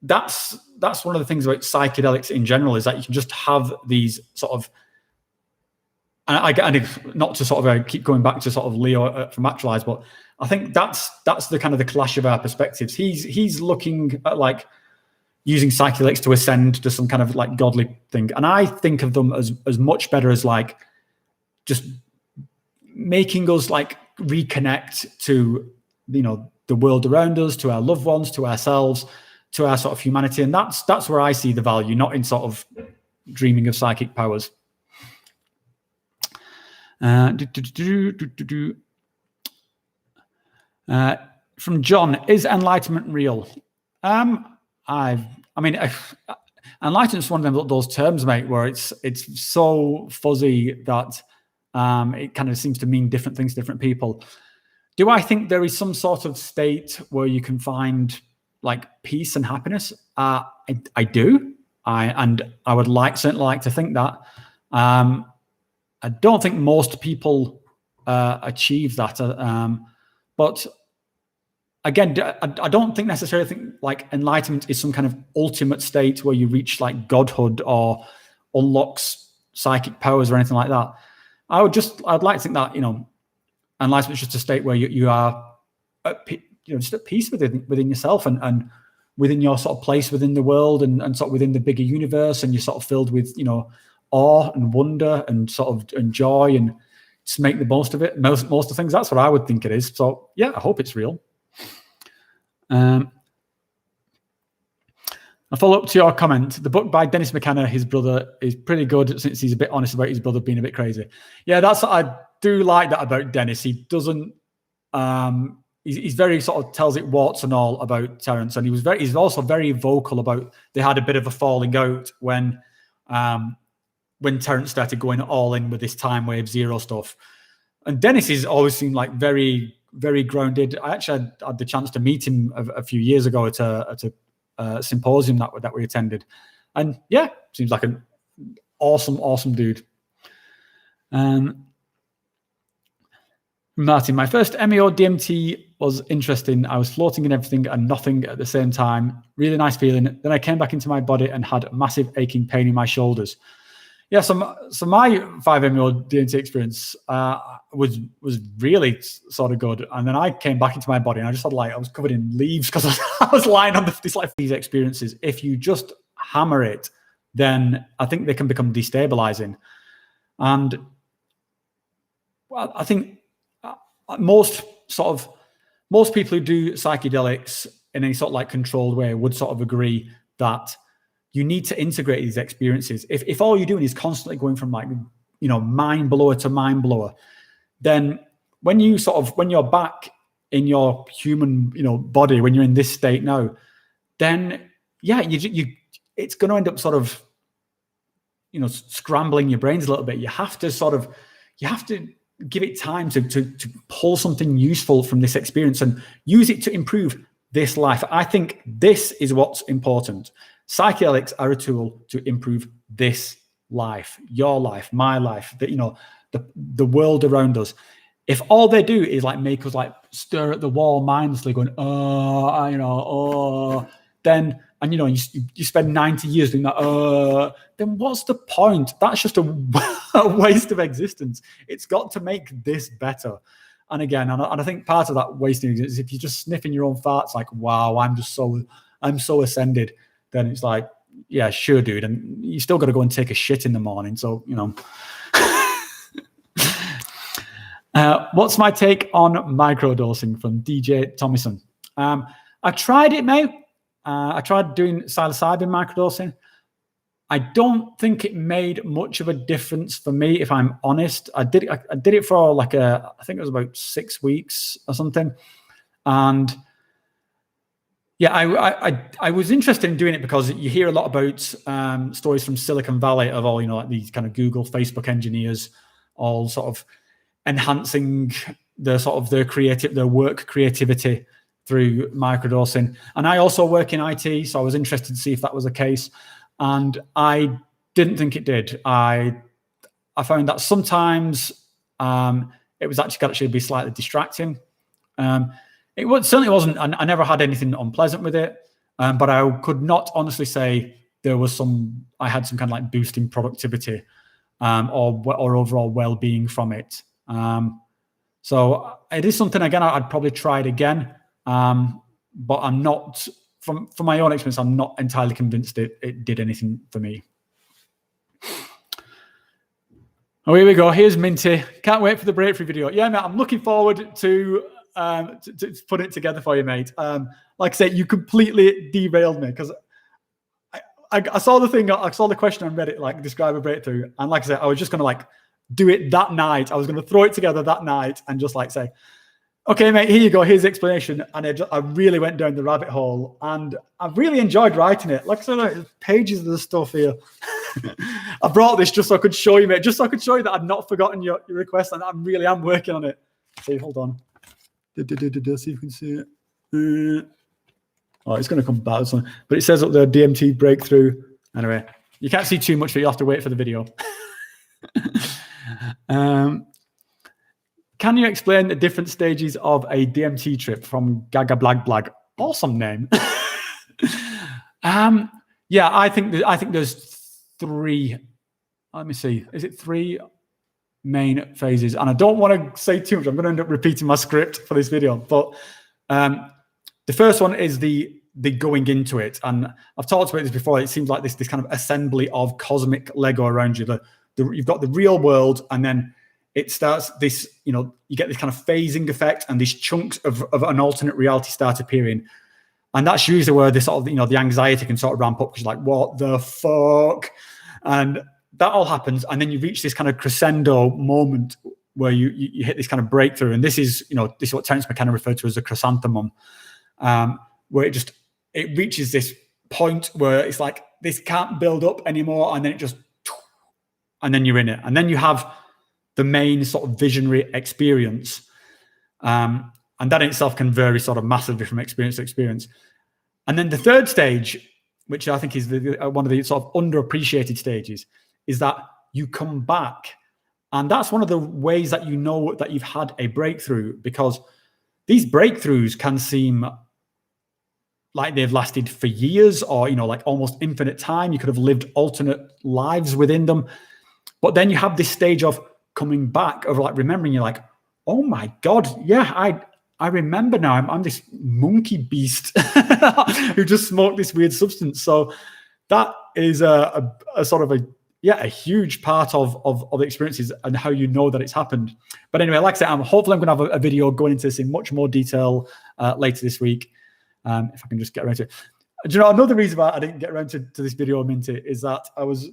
that's one of the things about psychedelics in general, is that you can just have these sort of. And I not to sort of keep going back to sort of Leo from Actualize, but I think that's the kind of the clash of our perspectives. He's looking at like using psychedelics to ascend to some kind of like godly thing, and I think of them as much better as like just making us like reconnect to the world around us, to our loved ones, to ourselves, to our sort of humanity, and that's where I see the value, not in sort of dreaming of psychic powers. From John, is enlightenment real? Enlightenment is one of those terms, mate, where it's so fuzzy that it kind of seems to mean different things to different people. Do I think there is some sort of state where you can find like peace and happiness? I do. I would certainly like to think that. I don't think most people achieve that. But again, I don't necessarily think like enlightenment is some kind of ultimate state where you reach like godhood or unlocks psychic powers or anything like that. I'd like to think that, enlightenment is just a state where you are just at peace within yourself and within your sort of place within the world and sort of within the bigger universe, and you're sort of filled with, awe and wonder and sort of and joy, and just make the most of it. Most of things. That's what I would think it is. So yeah, I hope it's real. A follow-up to your comment, the book by Dennis McKenna, his brother, is pretty good since he's a bit honest about his brother being a bit crazy. Yeah, I do like that about Dennis. He doesn't, he's very sort of tells it warts and all about Terence. And he's also very vocal about, they had a bit of a falling out when Terence started going all in with this time wave zero stuff. And Dennis has always seemed like very, very grounded. I actually had the chance to meet him a few years ago at a symposium that we attended, and yeah, seems like an awesome dude. Martin, my first MEO DMT was interesting. I was floating in everything and nothing at the same time. Really nice feeling. Then I came back into my body and had massive aching pain in my shoulders. Yeah, so my 5-MEO DMT experience was really sort of good, and then I came back into my body and I just had I was covered in leaves because I was lying on these experiences. If you just hammer it, then I think they can become destabilizing, and well, I think most people who do psychedelics in any sort of controlled way would sort of agree that you need to integrate these experiences. If all you're doing is constantly going from mind blower to mind blower, then when you're back in your human body, when you're in this state now, then yeah, it's going to end up sort of scrambling your brains a little bit. You have to give it time to pull something useful from this experience and use it to improve this life. I think this is what's important. Psychedelics are a tool to improve this life, your life, my life, the world around us. If all they do is make us stare at the wall mindlessly going, then, and you spend 90 years doing that, then what's the point? That's just a waste of existence. It's got to make this better. And again, and I think part of that wasting is if you're just sniffing your own farts, wow, I'm so ascended. Then it's yeah, sure, dude. And you still got to go and take a shit in the morning. So, what's my take on microdosing from DJ Thomason? I tried it, mate. I tried doing psilocybin microdosing. I don't think it made much of a difference for me, if I'm honest. I did it for I think it was about 6 weeks or something. And yeah, I was interested in doing it because you hear a lot about stories from Silicon Valley of all, these kind of Google, Facebook engineers all sort of enhancing their work creativity through microdosing. And I also work in IT, so I was interested to see if that was the case. And I didn't think it did. I found that sometimes it was actually be slightly distracting. Certainly wasn't. I never had anything unpleasant with it, but I could not honestly say I had some kind of boosting productivity or overall well-being from it. So it is something, again, I'd probably try it again, but I'm not, from my own experience, I'm not entirely convinced it did anything for me. Oh, here we go. Here's Minty. Can't wait for the breakthrough video. Yeah, mate, I'm looking forward to put it together for you, mate. Like I said, you completely derailed me because I saw the thing, I saw the question on Reddit, describe a breakthrough. And like I said, I was just going to do it that night. I was going to throw it together that night and just say, okay, mate, here you go. Here's the explanation. And I really went down the rabbit hole and I really enjoyed writing it. Like I said, there's pages of the stuff here. I brought this just so I could show you, mate, just so I could show you that I'd not forgotten your request and I really am working on it. See, hold on. See if you can see it. Oh, it's going to come back. But it says up there, DMT breakthrough. Anyway, you can't see too much, but you'll have to wait for the video. Can you explain the different stages of a DMT trip from Gaga Blag Blag? Awesome name. Yeah, I think there's 3. Let me see. Is it 3 main phases? And I don't want to say too much. I'm going to end up repeating my script for this video. But the first one is the going into it. And I've talked about this before. It seems like this kind of assembly of cosmic Lego around you. You've got the real world, and then it starts this, you get this kind of phasing effect, and these chunks of an alternate reality start appearing. And that's usually where this sort of, the anxiety can sort of ramp up, because you're like, what the fuck? And that all happens. And then you reach this kind of crescendo moment where you hit this kind of breakthrough. And this is what Terence McKenna referred to as a chrysanthemum, where it reaches this point where it's like, this can't build up anymore. And then and then you're in it. And then you have the main sort of visionary experience. And that in itself can vary sort of massively from experience to experience. And then the third stage, which I think is one of the sort of underappreciated stages, is that you come back. And that's one of the ways that you know that you've had a breakthrough, because these breakthroughs can seem like they've lasted for years, or, like almost infinite time. You could have lived alternate lives within them. But then you have this stage of coming back, of like remembering, you're like, oh my God, yeah, I remember now. I'm this monkey beast who just smoked this weird substance. So that is a sort of a huge part of the experiences and how you know that it's happened. But anyway, like I said, hopefully I'm going to have a video going into this in much more detail later this week, if I can just get around to it. Do you know, another reason why I didn't get around to this video, Minty, is that I was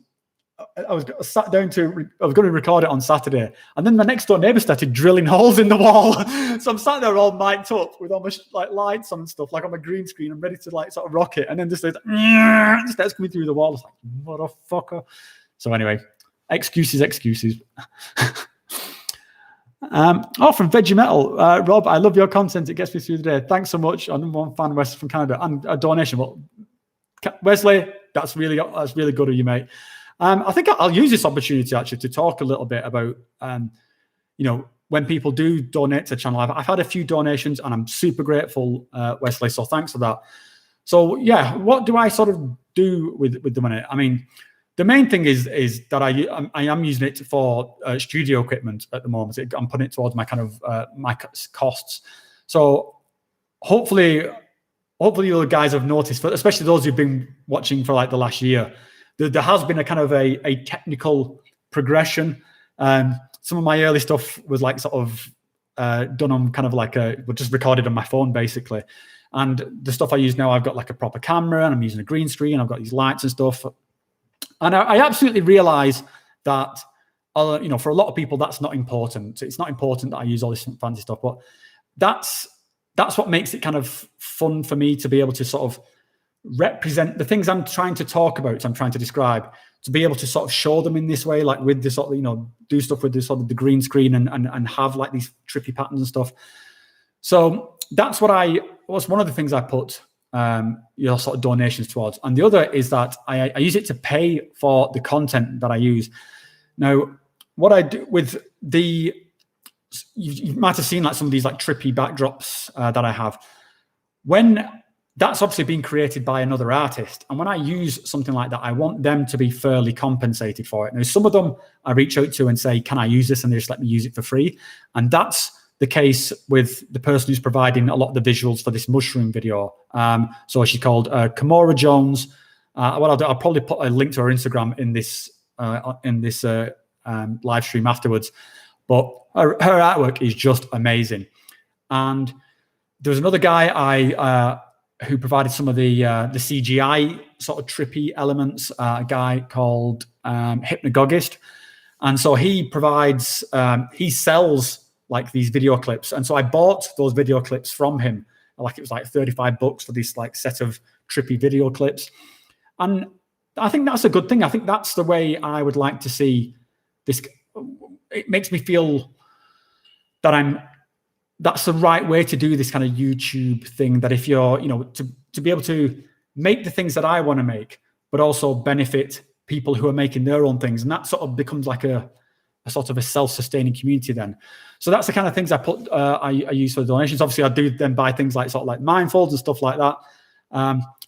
sat down I was going to record it on Saturday, and then my next door neighbor started drilling holes in the wall. So I'm sat there all mic'd up with all my like lights on and stuff, like on my green screen. I'm ready to like sort of rock it, and then just starts coming through the wall. I was like, motherfucker. So anyway, excuses. From Veggie Metal, Rob, I love your content. It gets me through the day. Thanks so much. Our number one fan, Wesley from Canada, and a donation. Well, Wesley, that's really good of you, mate. I think I'll use this opportunity actually to talk a little bit about, when people do donate to the channel. I've had a few donations, and I'm super grateful, Wesley. So thanks for that. So yeah, what do I sort of do with the money? I mean, the main thing is that I am using it for studio equipment at the moment. I'm putting it towards my kind of my costs. So hopefully you guys have noticed, especially those who've been watching for like the last year, there has been a kind of a technical progression. Some of my early stuff was like sort of done on kind of like just recorded on my phone basically. And the stuff I use now, I've got like a proper camera, and I'm using a green screen. I've got these lights and stuff. And I absolutely realize that, for a lot of people, that's not important. It's not important that I use all this fancy stuff, but that's what makes it kind of fun for me to be able to sort of represent the things I'm trying to talk about, I'm trying to describe, to be able to sort of show them in this way, like with this sort of, do stuff with this sort of the green screen and have like these trippy patterns and stuff. So that's was one of the things I put sort of donations towards. And the other is that I use it to pay for the content that I use. Now, what I do with you might have seen like some of these like trippy backdrops that I have. When that's obviously been created by another artist, and when I use something like that, I want them to be fairly compensated for it. Now, some of them I reach out to and say, can I use this? And they just let me use it for free. And that's the case with the person who's providing a lot of the visuals for this mushroom video. So she's called Kimora Jones. What I'll do, I'll probably put a link to her Instagram in this live stream afterwards. But her artwork is just amazing. And there was another guy who provided some of the CGI sort of trippy elements, a guy called Hypnagogist. And so he provides, he sells like these video clips. And so I bought those video clips from him. Like it was like $35 for this like set of trippy video clips. And I think that's a good thing. I think that's the way I would like to see this. It makes me feel that that's the right way to do this kind of YouTube thing, that if you're, to be able to make the things that I want to make, but also benefit people who are making their own things. And that sort of becomes like a sort of a self-sustaining community then. So that's the kind of things I use for the donations. Obviously I do then buy things like sort of like mindfolds and stuff like that.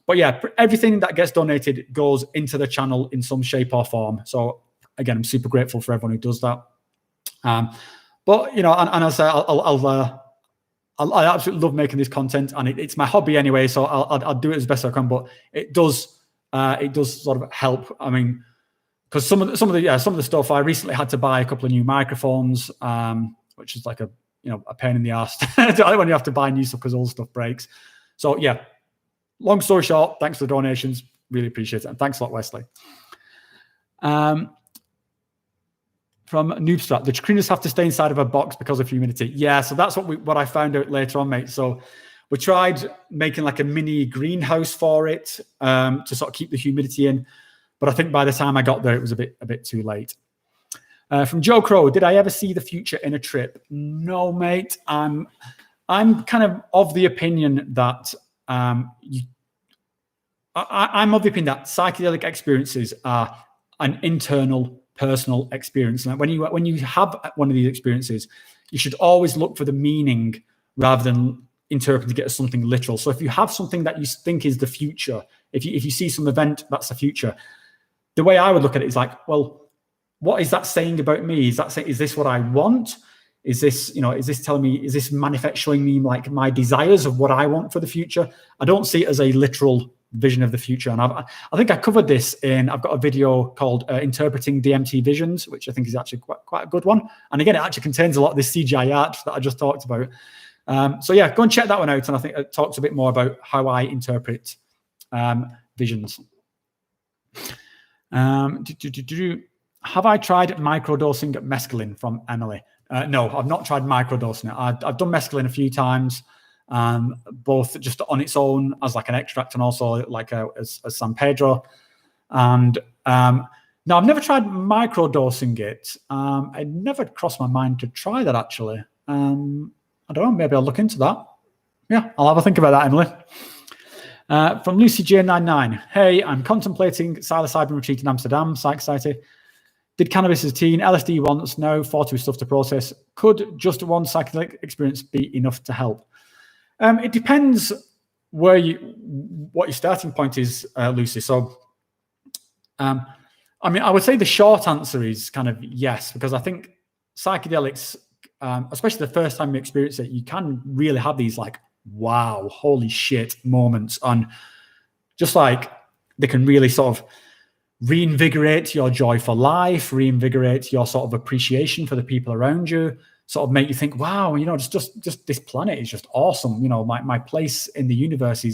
But yeah, everything that gets donated goes into the channel in some shape or form. So again, I'm super grateful for everyone who does that. But and as I absolutely love making this content, and it's my hobby anyway. So I'll do it as best I can. But it does sort of help. I mean, because some of the stuff, I recently had to buy a couple of new microphones, which is like a pain in the ass when you have to buy new stuff because all the stuff breaks. So yeah, long story short, thanks for the donations, really appreciate it, and thanks a lot, Wesley. From Noobstrat, the trichinas have to stay inside of a box because of humidity. Yeah, so that's what I found out later on, mate. So we tried making like a mini greenhouse for it to sort of keep the humidity in, but I think by the time I got there, it was a bit too late. From Joe Crow, did I ever see the future in a trip? No, mate. I'm kind of the opinion that I'm of the opinion that psychedelic experiences are an internal, personal experience. And when you have one of these experiences, you should always look for the meaning rather than interpreting it as something literal. So if you have something that you think is the future, if you see some event that's the future, the way I would look at it is like, well, what is that saying about me? Is this what I want? Is this telling me, is this showing me like my desires of what I want for the future? I don't see it as a literal vision of the future. And I think I covered this I've got a video called Interpreting DMT Visions, which I think is actually quite a good one. And again, it actually contains a lot of this CGI art that I just talked about. So yeah, go and check that one out. And I think it talks a bit more about how I interpret visions. Have I tried microdosing mescaline? From Emily. No, I've not tried microdosing it. I've done mescaline a few times, both just on its own as like an extract and also like as San Pedro. And no, I've never tried microdosing it. It never crossed my mind to try that actually. I don't know, maybe I'll look into that. Yeah, I'll have a think about that, Emily. From Lucy J99. Hey, I'm contemplating psilocybin retreat in Amsterdam, Psych Society. Did cannabis as a teen, LSD once, now 40 with stuff to process. Could just one psychedelic experience be enough to help? It depends what your starting point is, Lucy. So, I mean, I would say the short answer is kind of yes, because I think psychedelics, especially the first time you experience it, you can really have these like, wow, holy shit moments. And just like they can really sort of reinvigorate your joy for life, reinvigorate your sort of appreciation for the people around you, sort of make you think, wow, just this planet is just awesome. My place in the universe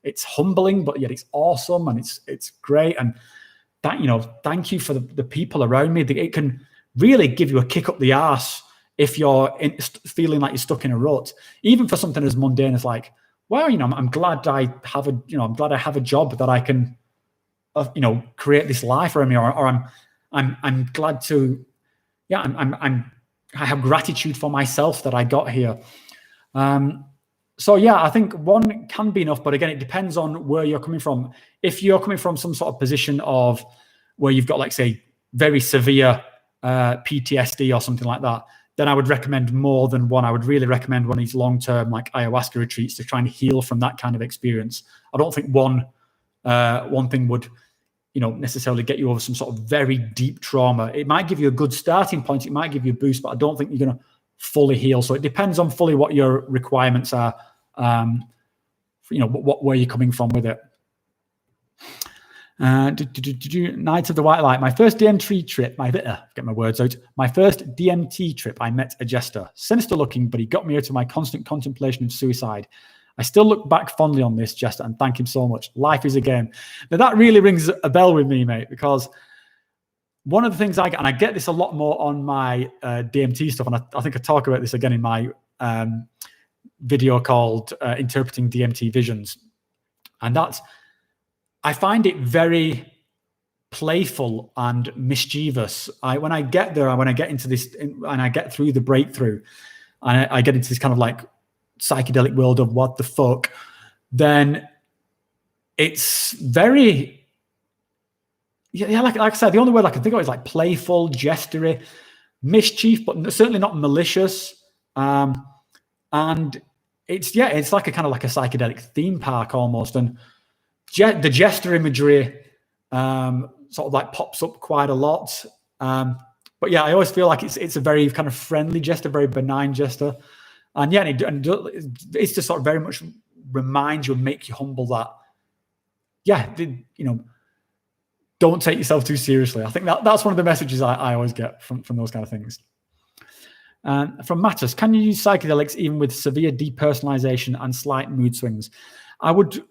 it's humbling, but yet it's awesome and it's great. And that, thank you for the people around me. It can really give you a kick up the arse if you're feeling like you're stuck in a rut, even for something as mundane as like, well, I'm glad I have a job that I can, create this life around me, or I'm glad to, yeah, I have gratitude for myself that I got here. So yeah, I think one can be enough, but again, it depends on where you're coming from. If you're coming from some sort of position of where you've got, like, say, very severe PTSD or something like that, then I would recommend more than one. I would really recommend one of these long-term like ayahuasca retreats to try and heal from that kind of experience. I don't think one thing would, necessarily get you over some sort of very deep trauma. It might give you a good starting point. It might give you a boost, but I don't think you're going to fully heal. So it depends on fully what your requirements are, where you're coming from with it. Night of the White Light. My first DMT trip, get my words out. My first DMT trip, I met a jester. Sinister looking, but he got me out of my constant contemplation of suicide. I still look back fondly on this jester and thank him so much. Life is a game. Now that really rings a bell with me, mate, because one of the things and I get this a lot more on my DMT stuff, and I think I talk about this again in my video called Interpreting DMT Visions. And I find it very playful and mischievous. When I get there, when I get into this, and I get through the breakthrough, and I get into this kind of like psychedelic world of what the fuck, then it's very, like I said, the only word I can think of is like playful, gestury, mischief, but certainly not malicious. And it's like a kind of like a psychedelic theme park almost. And the jester imagery sort of like pops up quite a lot. But yeah, I always feel like it's a very kind of friendly jester, very benign jester. And yeah, it's just sort of very much remind you and make you humble that, yeah, don't take yourself too seriously. I think that's one of the messages I always get from those kind of things. From Mattis, can you use psychedelics even with severe depersonalization and slight mood swings? I would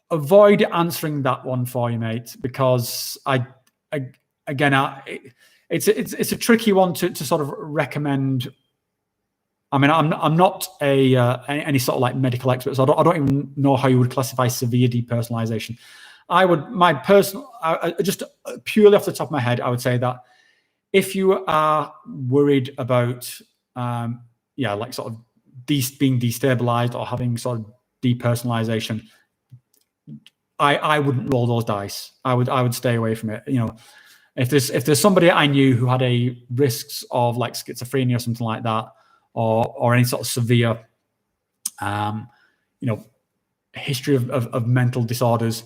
avoid answering that one for you, mate, because it's a tricky one to sort of recommend. I mean, I'm not any sort of like medical expert, so I don't even know how you would classify severe depersonalization. Just purely off the top of my head, I would say that if you are worried about, like sort of being destabilized or having sort of depersonalization, I wouldn't roll those dice. I would stay away from it. You know, if there's somebody I knew who had a risks of like schizophrenia or something like that, or any sort of severe, history of mental disorders,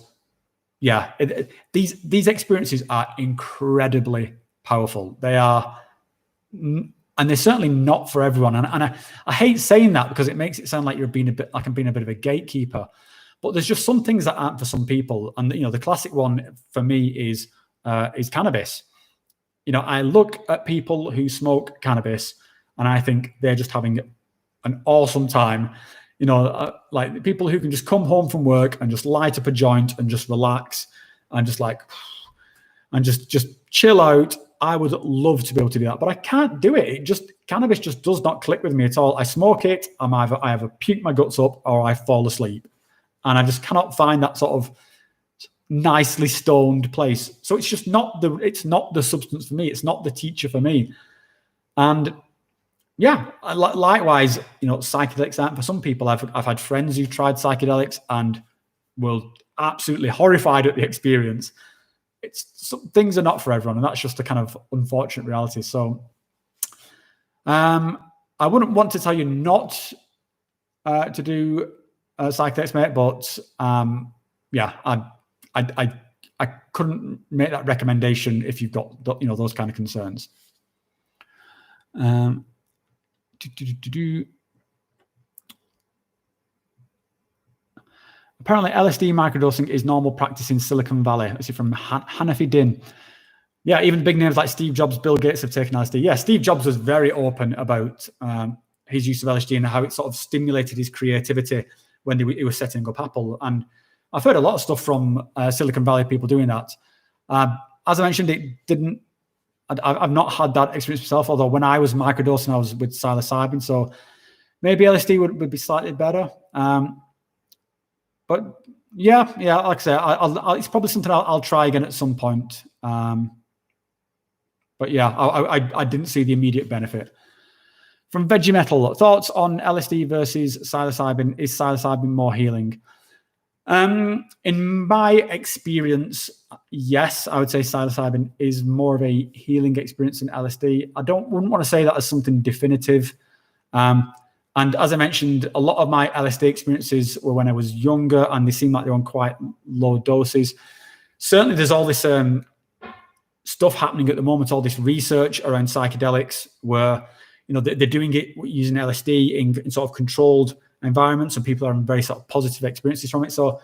these experiences are incredibly powerful. They are, and they're certainly not for everyone. And I hate saying that because it makes it sound like I'm being a bit of a gatekeeper. But there's just some things that aren't for some people. And the classic one for me is cannabis. I look at people who smoke cannabis and I think they're just having an awesome time. Like people who can just come home from work and just light up a joint and just relax and just chill out. I would love to be able to do that, but I can't do it. Cannabis just does not click with me at all. I smoke it, I either puke my guts up or I fall asleep. And I just cannot find that sort of nicely stoned place. So it's just not the substance for me. It's not the teacher for me. And likewise, psychedelics aren't for some people. I've had friends who tried psychedelics and were absolutely horrified at the experience. Things are not for everyone, and that's just a kind of unfortunate reality. So I wouldn't want to tell you not to do psychedelics, mate, but I couldn't make that recommendation if you've got those kind of concerns. Apparently, LSD microdosing is normal practice in Silicon Valley. This is from Hanafi Din. Yeah, even big names like Steve Jobs, Bill Gates have taken LSD. Yeah, Steve Jobs was very open about his use of LSD and how it sort of stimulated his creativity when he was setting up Apple. And I've heard a lot of stuff from Silicon Valley people doing that. As I mentioned, I've not had that experience myself, although when I was microdosing, I was with psilocybin. So maybe LSD would be slightly better. But like I say, it's probably something I'll try again at some point. But I didn't see the immediate benefit. From Veggie Metal, thoughts on LSD versus psilocybin? Is psilocybin more healing? In my experience, yes, I would say psilocybin is more of a healing experience than LSD. Wouldn't want to say that as something definitive. And as I mentioned, a lot of my LSD experiences were when I was younger, and they seem like they're on quite low doses. Certainly, there's all this stuff happening at the moment, all this research around psychedelics, where they're doing it using LSD in sort of controlled environments, and people are having very sort of positive experiences from it. So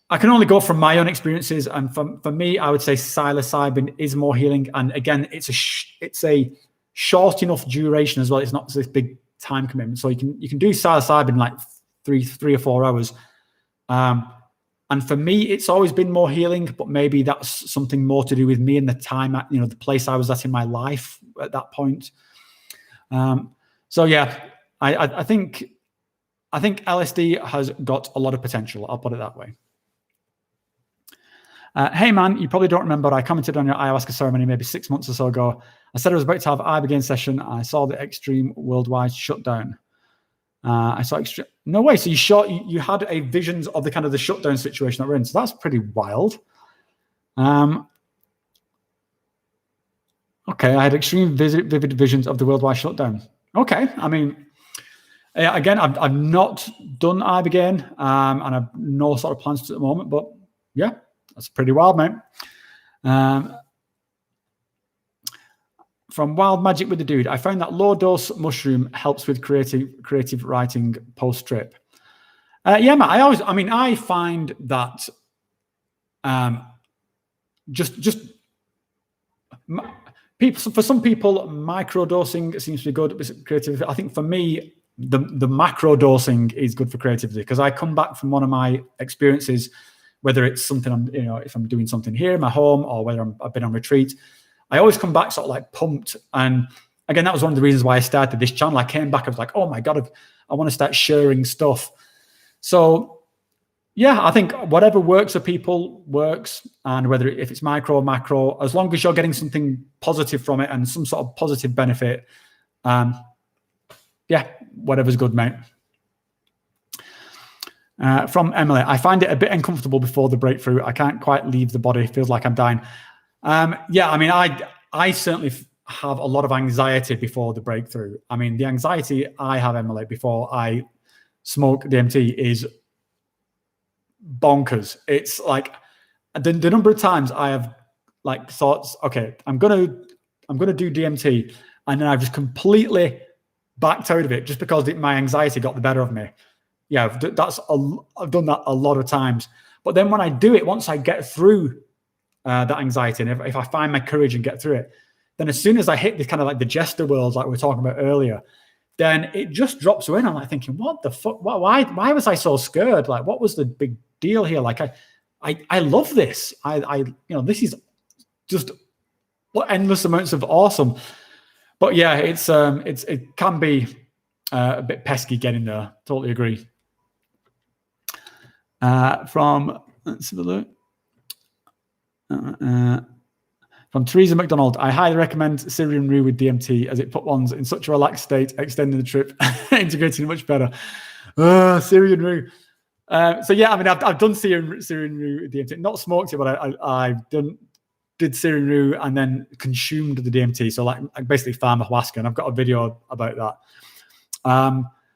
I can only go from my own experiences, and for me, I would say psilocybin is more healing. And again, it's a short enough duration as well. It's not this big time commitment, so you can do psilocybin like three or 4 hours. And for me, it's always been more healing, but maybe that's something more to do with me and the time, the place I was at in my life at that point. So yeah, I think LSD has got a lot of potential. I'll put it that way. Hey man, you probably don't remember, I commented on your ayahuasca ceremony maybe 6 months or so ago. I said I was about to have Ibogaine session. I saw the extreme worldwide shutdown. No way. So you had a visions of the kind of the shutdown situation that we're in. So that's pretty wild. Okay, I had extreme vivid visions of the worldwide shutdown. Okay, I mean, again, I've not done Ibogaine, and I've no sort of plans to at the moment. But yeah, that's pretty wild, mate. From Wild Magic with the Dude, I found that low dose mushroom helps with creative writing post trip. Yeah, man. I find that just people. For some people, micro dosing seems to be good with creativity. I think for me, the macro dosing is good for creativity, because I come back from one of my experiences, whether it's something if I'm doing something here in my home, or whether I've been on retreat, I always come back sort of like pumped. And again, that was one of the reasons why I started this channel. I came back, I was like, oh my God, I want to start sharing stuff. So yeah, I think whatever works for people works. And whether if it's micro or macro, as long as you're getting something positive from it and some sort of positive benefit, yeah, whatever's good, mate. From Emily, I find it a bit uncomfortable before the breakthrough. I can't quite leave the body. Feels like I'm dying. Yeah, I mean, I certainly have a lot of anxiety before the breakthrough. I mean, the anxiety I have, Emily, before I smoke DMT is bonkers. It's like the number of times I have like thoughts, okay, I'm gonna do DMT, and then I've just completely backed out of it just because my anxiety got the better of me. Yeah, I've done that a lot of times. But then when I do it, once I get through that anxiety, and if I find my courage and get through it, then as soon as I hit the kind of like the jester world, like we were talking about earlier, then it just drops away. And I'm like thinking, what the fuck? Why was I so scared? Like, what was the big deal here? Like, I love this. This is just endless amounts of awesome. But yeah, it can be a bit pesky getting there. Totally agree. Let's have a look. From Teresa McDonald, I highly recommend Syrian Rue with DMT, as it put ones in such a relaxed state, extending the trip, integrating much better. Syrian Rue. So yeah, I mean, I've done Syrian Rue with DMT, not smoked it, but I did Syrian Rue and then consumed the DMT. So like basically ayahuasca, and I've got a video about that.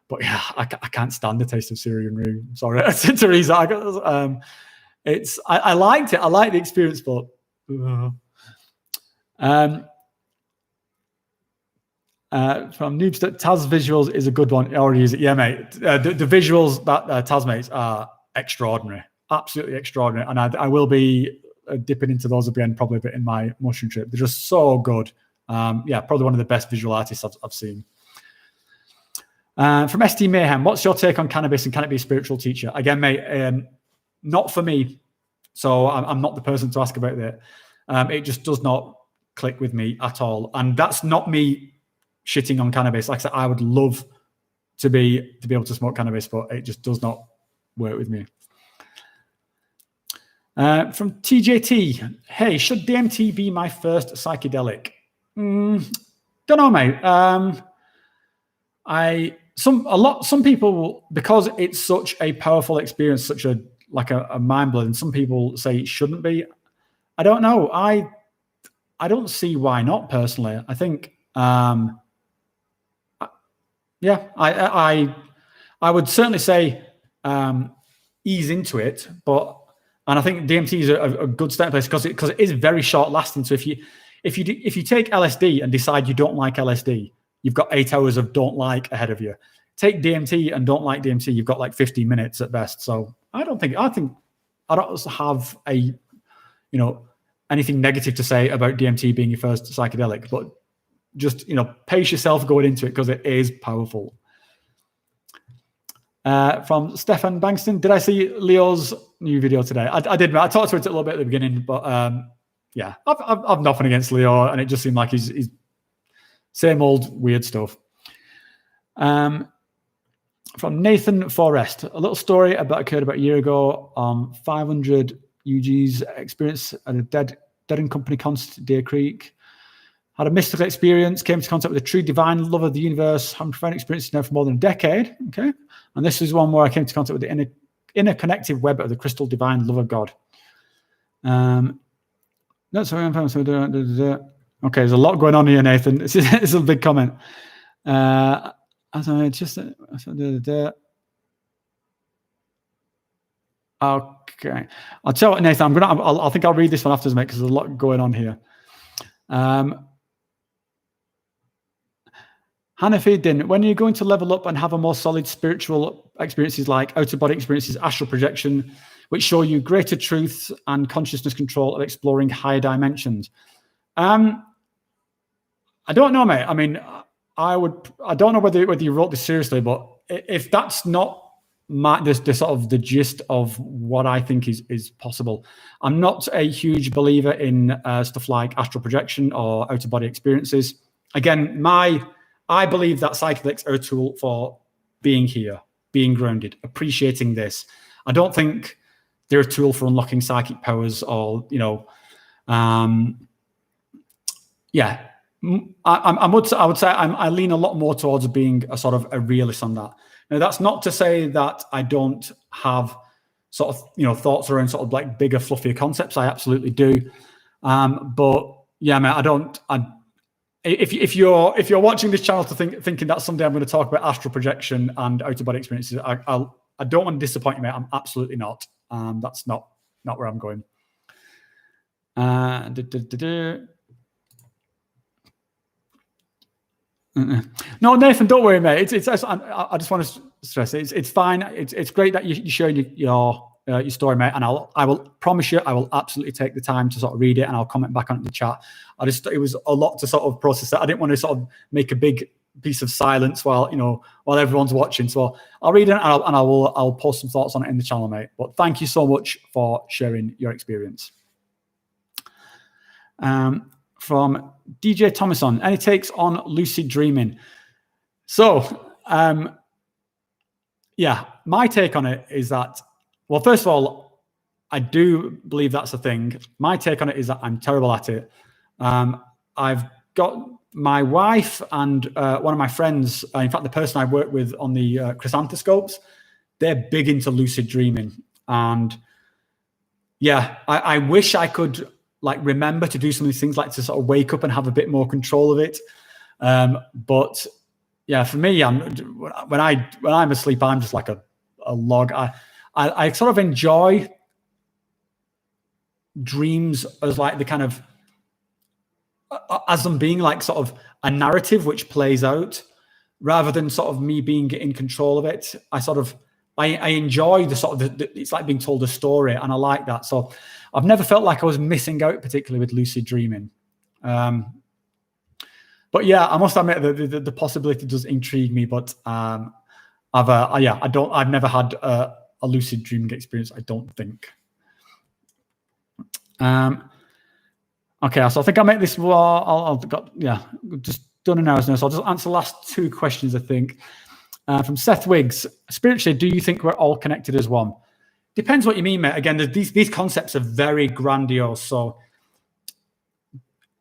But yeah, I can't stand the taste of Syrian Rue. Sorry, Teresa. I liked it. I liked the experience, but from Noobster, Taz visuals is a good one. I already use it. Yeah, mate. The visuals that Taz makes are extraordinary, absolutely extraordinary, and I will be dipping into those again probably a bit in my mushroom trip. They're just so good. Yeah, probably one of the best visual artists I've seen. From ST Mayhem, what's your take on cannabis and can it be a spiritual teacher? Again, mate, not for me. So I'm not the person to ask about that. It just does not click with me at all. And that's not me shitting on cannabis. Like I said, I would love to be able to smoke cannabis, but it just does not work with me. From TJT, hey, should DMT be my first psychedelic? Don't know, mate. Some people, because it's such a powerful experience, such a mind blowing, some people say it shouldn't be. I don't know. I don't see why not, personally. I think yeah, I would certainly say ease into it, and I think DMT is a good starting place because it is very short lasting. So if you take LSD and decide you don't like LSD, you've got 8 hours of don't like ahead of you. Take DMT and don't like DMT, you've got like 15 minutes at best. So I don't have anything negative to say about DMT being your first psychedelic, but just, pace yourself going into it because it is powerful. From Stefan Bankston, did I see Leo's new video today? I did. I talked to it a little bit at the beginning, but yeah, I've nothing against Leo, and it just seemed like he's same old weird stuff. From Nathan Forrest, a little story occurred about a year ago. 500 UG's experience at a dead and company concert, Deer Creek. Had a mystical experience, came into contact with a true divine love of the universe. Having profound experiences now for more than a decade. Okay. And this is one where I came into contact with the inner connective web of the crystal divine love of God. That's what I'm saying. Okay, there's a lot going on here, Nathan. It's a big comment. Okay, I'll tell you what, Nathan. I think I'll read this one afterwards, mate, because there's a lot going on here. Hanafi Din, when you're going to level up and have a more solid spiritual experiences like out-of-body experiences, astral projection, which show you greater truth and consciousness control of exploring higher dimensions. I don't know, mate. I mean, I don't know whether you wrote this seriously, but if that's not the sort of the gist of what I think is possible, I'm not a huge believer in stuff like astral projection or out of body experiences. Again, I believe that psychedelics are a tool for being here, being grounded, appreciating this. I don't think they're a tool for unlocking psychic powers or, yeah. I would say I lean a lot more towards being a sort of a realist on that. Now, that's not to say that I don't have sort of, thoughts around sort of like bigger, fluffier concepts. I absolutely do. But yeah, man, if you're watching this channel thinking that someday I'm going to talk about astral projection and out of body experiences, I don't want to disappoint you, mate. I'm absolutely not. That's not where I'm going. No, Nathan, don't worry, mate. I just want to stress it's fine. It's great that you're sharing your story, mate. And I will promise you, I will absolutely take the time to sort of read it, and I'll comment back on the chat. It was a lot to sort of process that. I didn't want to sort of make a big piece of silence while everyone's watching. So I'll read it and I'll post some thoughts on it in the channel, mate. But thank you so much for sharing your experience. From DJ Thomason, any takes on lucid dreaming? So, yeah, my take on it is that, well, first of all, I do believe that's a thing. My take on it is that I'm terrible at it. I've got my wife and one of my friends, in fact, the person I work with on the chrysanthoscopes, they're big into lucid dreaming. And yeah, I wish I could remember to do some of these things, like to sort of wake up and have a bit more control of it. But yeah, for me, when I'm asleep, I'm just like a log. I sort of enjoy dreams as like the kind of, as them being like sort of a narrative which plays out, rather than sort of me being in control of it. I enjoy the sort of it's like being told a story, and I like that. So I've never felt like I was missing out, particularly with lucid dreaming. But yeah, I must admit that the possibility does intrigue me. But I've never had a lucid dreaming experience, I don't think. Okay, so I think I'll make this. Just done an hour's now. So I'll just answer the last two questions, I think. From Seth Wiggs, spiritually, do you think we're all connected as one? Depends what you mean, mate. Again, these concepts are very grandiose. So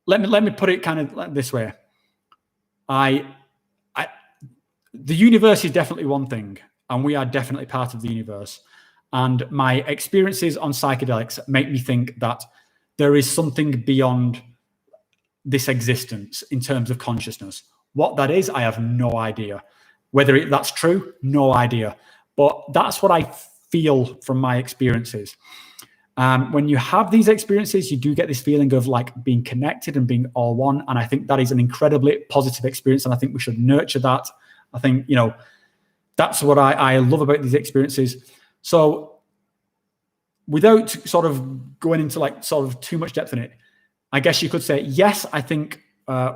let me put it kind of like this way. The universe is definitely one thing, and we are definitely part of the universe. And my experiences on psychedelics make me think that there is something beyond this existence in terms of consciousness. What that is, I have no idea. Whether that's true, no idea. But that's what I feel from my experiences. When you have these experiences, you do get this feeling of like being connected and being all one. And I think that is an incredibly positive experience. And I think we should nurture that. I think, that's what I love about these experiences. So without sort of going into like sort of too much depth in it, I guess you could say, yes, I think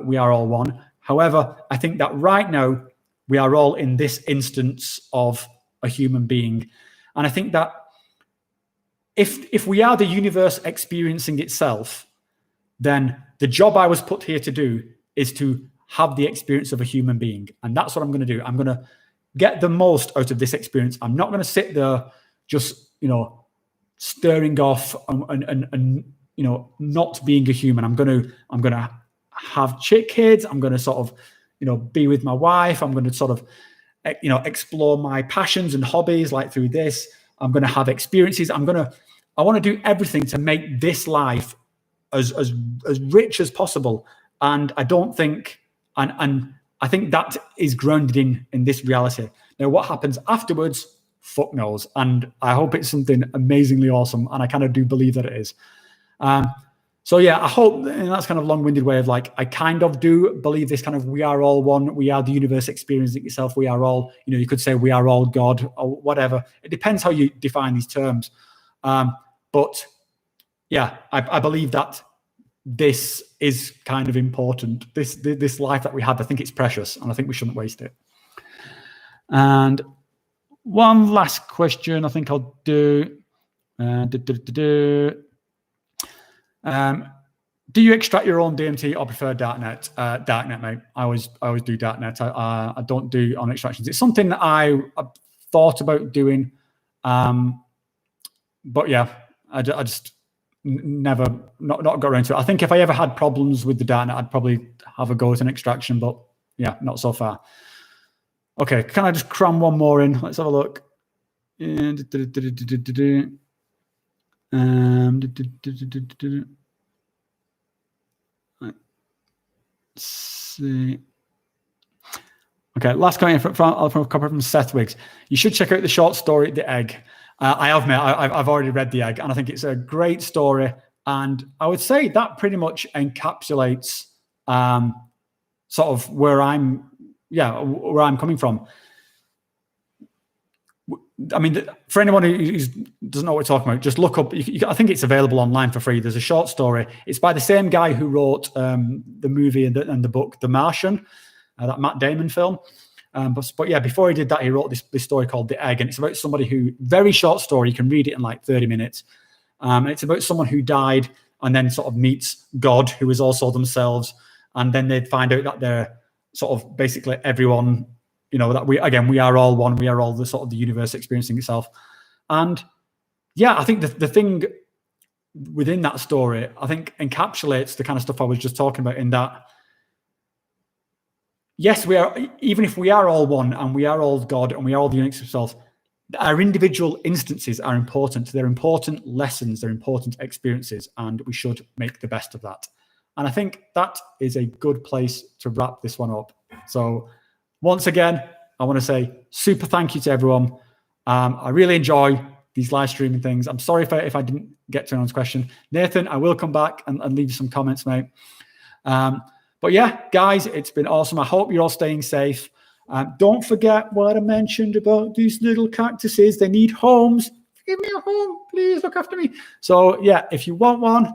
we are all one. However, I think that right now, we are all in this instance of a human being. And I think that if we are the universe experiencing itself, then the job I was put here to do is to have the experience of a human being. And that's what I'm going to do. I'm going to get the most out of this experience. I'm not going to sit there just, stirring off and not being a human. I'm going to have chick kids. I'm going to sort of, be with my wife. I'm going to sort of, explore my passions and hobbies like through this. I'm going to have experiences. I want to do everything to make this life as rich as possible. And I don't think, and I think that is grounded in this reality. Now, what happens afterwards, fuck knows. And I hope it's something amazingly awesome. And I kind of do believe that it is. So yeah, I hope, and that's kind of long-winded way of like, I kind of do believe this kind of, we are all one, we are the universe experiencing itself, we are all, you could say we are all God or whatever. It depends how you define these terms. But yeah, I believe that this is kind of important. This life that we have, I think it's precious, and I think we shouldn't waste it. And one last question I think I'll do. Do you extract your own DMT or prefer darknet? Darknet, mate. I always do darknet. I don't do on extractions. It's something that I've thought about doing, but yeah, I just never not got around to it. I think if I ever had problems with the darknet, I'd probably have a go at an extraction, but yeah, not so far. Okay, can I just cram one more in? Let's have a look. Let's see. Okay, last comment from a couple from Seth Wiggs. You should check out the short story, The Egg. I have, mate. I've already read The Egg, and I think it's a great story. And I would say that pretty much encapsulates sort of where I'm coming from. I mean, for anyone who doesn't know what we're talking about, just look up. I think it's available online for free. There's a short story. It's by the same guy who wrote the movie and the book, The Martian, that Matt Damon film. But yeah, before he did that, he wrote this story called The Egg, and it's about somebody who, very short story, you can read it in like 30 minutes. It's about someone who died and then sort of meets God, who is also themselves, and then they'd find out that they're sort of basically everyone. You know, that we are all one. We are all the sort of the universe experiencing itself. And yeah, I think the thing within that story, I think encapsulates the kind of stuff I was just talking about, in that, yes, we are, even if we are all one and we are all God and we are all the universe itself, our individual instances are important. They're important lessons, they're important experiences, and we should make the best of that. And I think that is a good place to wrap this one up. So once again, I want to say super thank you to everyone. I really enjoy these live streaming things. I'm sorry if I didn't get to anyone's question. Nathan, I will come back and leave you some comments, mate. But yeah, guys, it's been awesome. I hope you're all staying safe. Don't forget what I mentioned about these little cactuses. They need homes. Give me a home. Please look after me. So yeah, if you want one,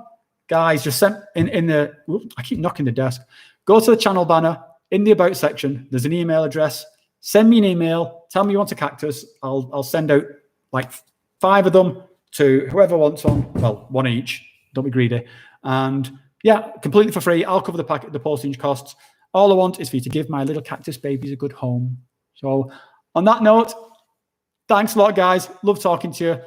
guys, just send in the... Oops, I keep knocking the desk. Go to the channel banner. In the About section, there's an email address. Send me an email. Tell me you want a cactus. I'll send out like 5 of them to whoever wants one. Well, 1 each. Don't be greedy. And yeah, completely for free. I'll cover the postage costs. All I want is for you to give my little cactus babies a good home. So on that note, thanks a lot, guys. Love talking to you.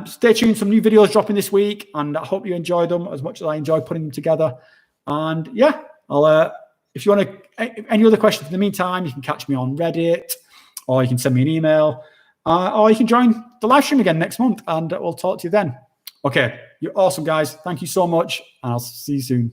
Stay tuned. Some new videos dropping this week, and I hope you enjoy them as much as I enjoy putting them together. And yeah, if you want any other questions in the meantime, you can catch me on Reddit, or you can send me an email, or you can join the live stream again next month, and we'll talk to you then. Okay, you're awesome, guys. Thank you so much, and I'll see you soon.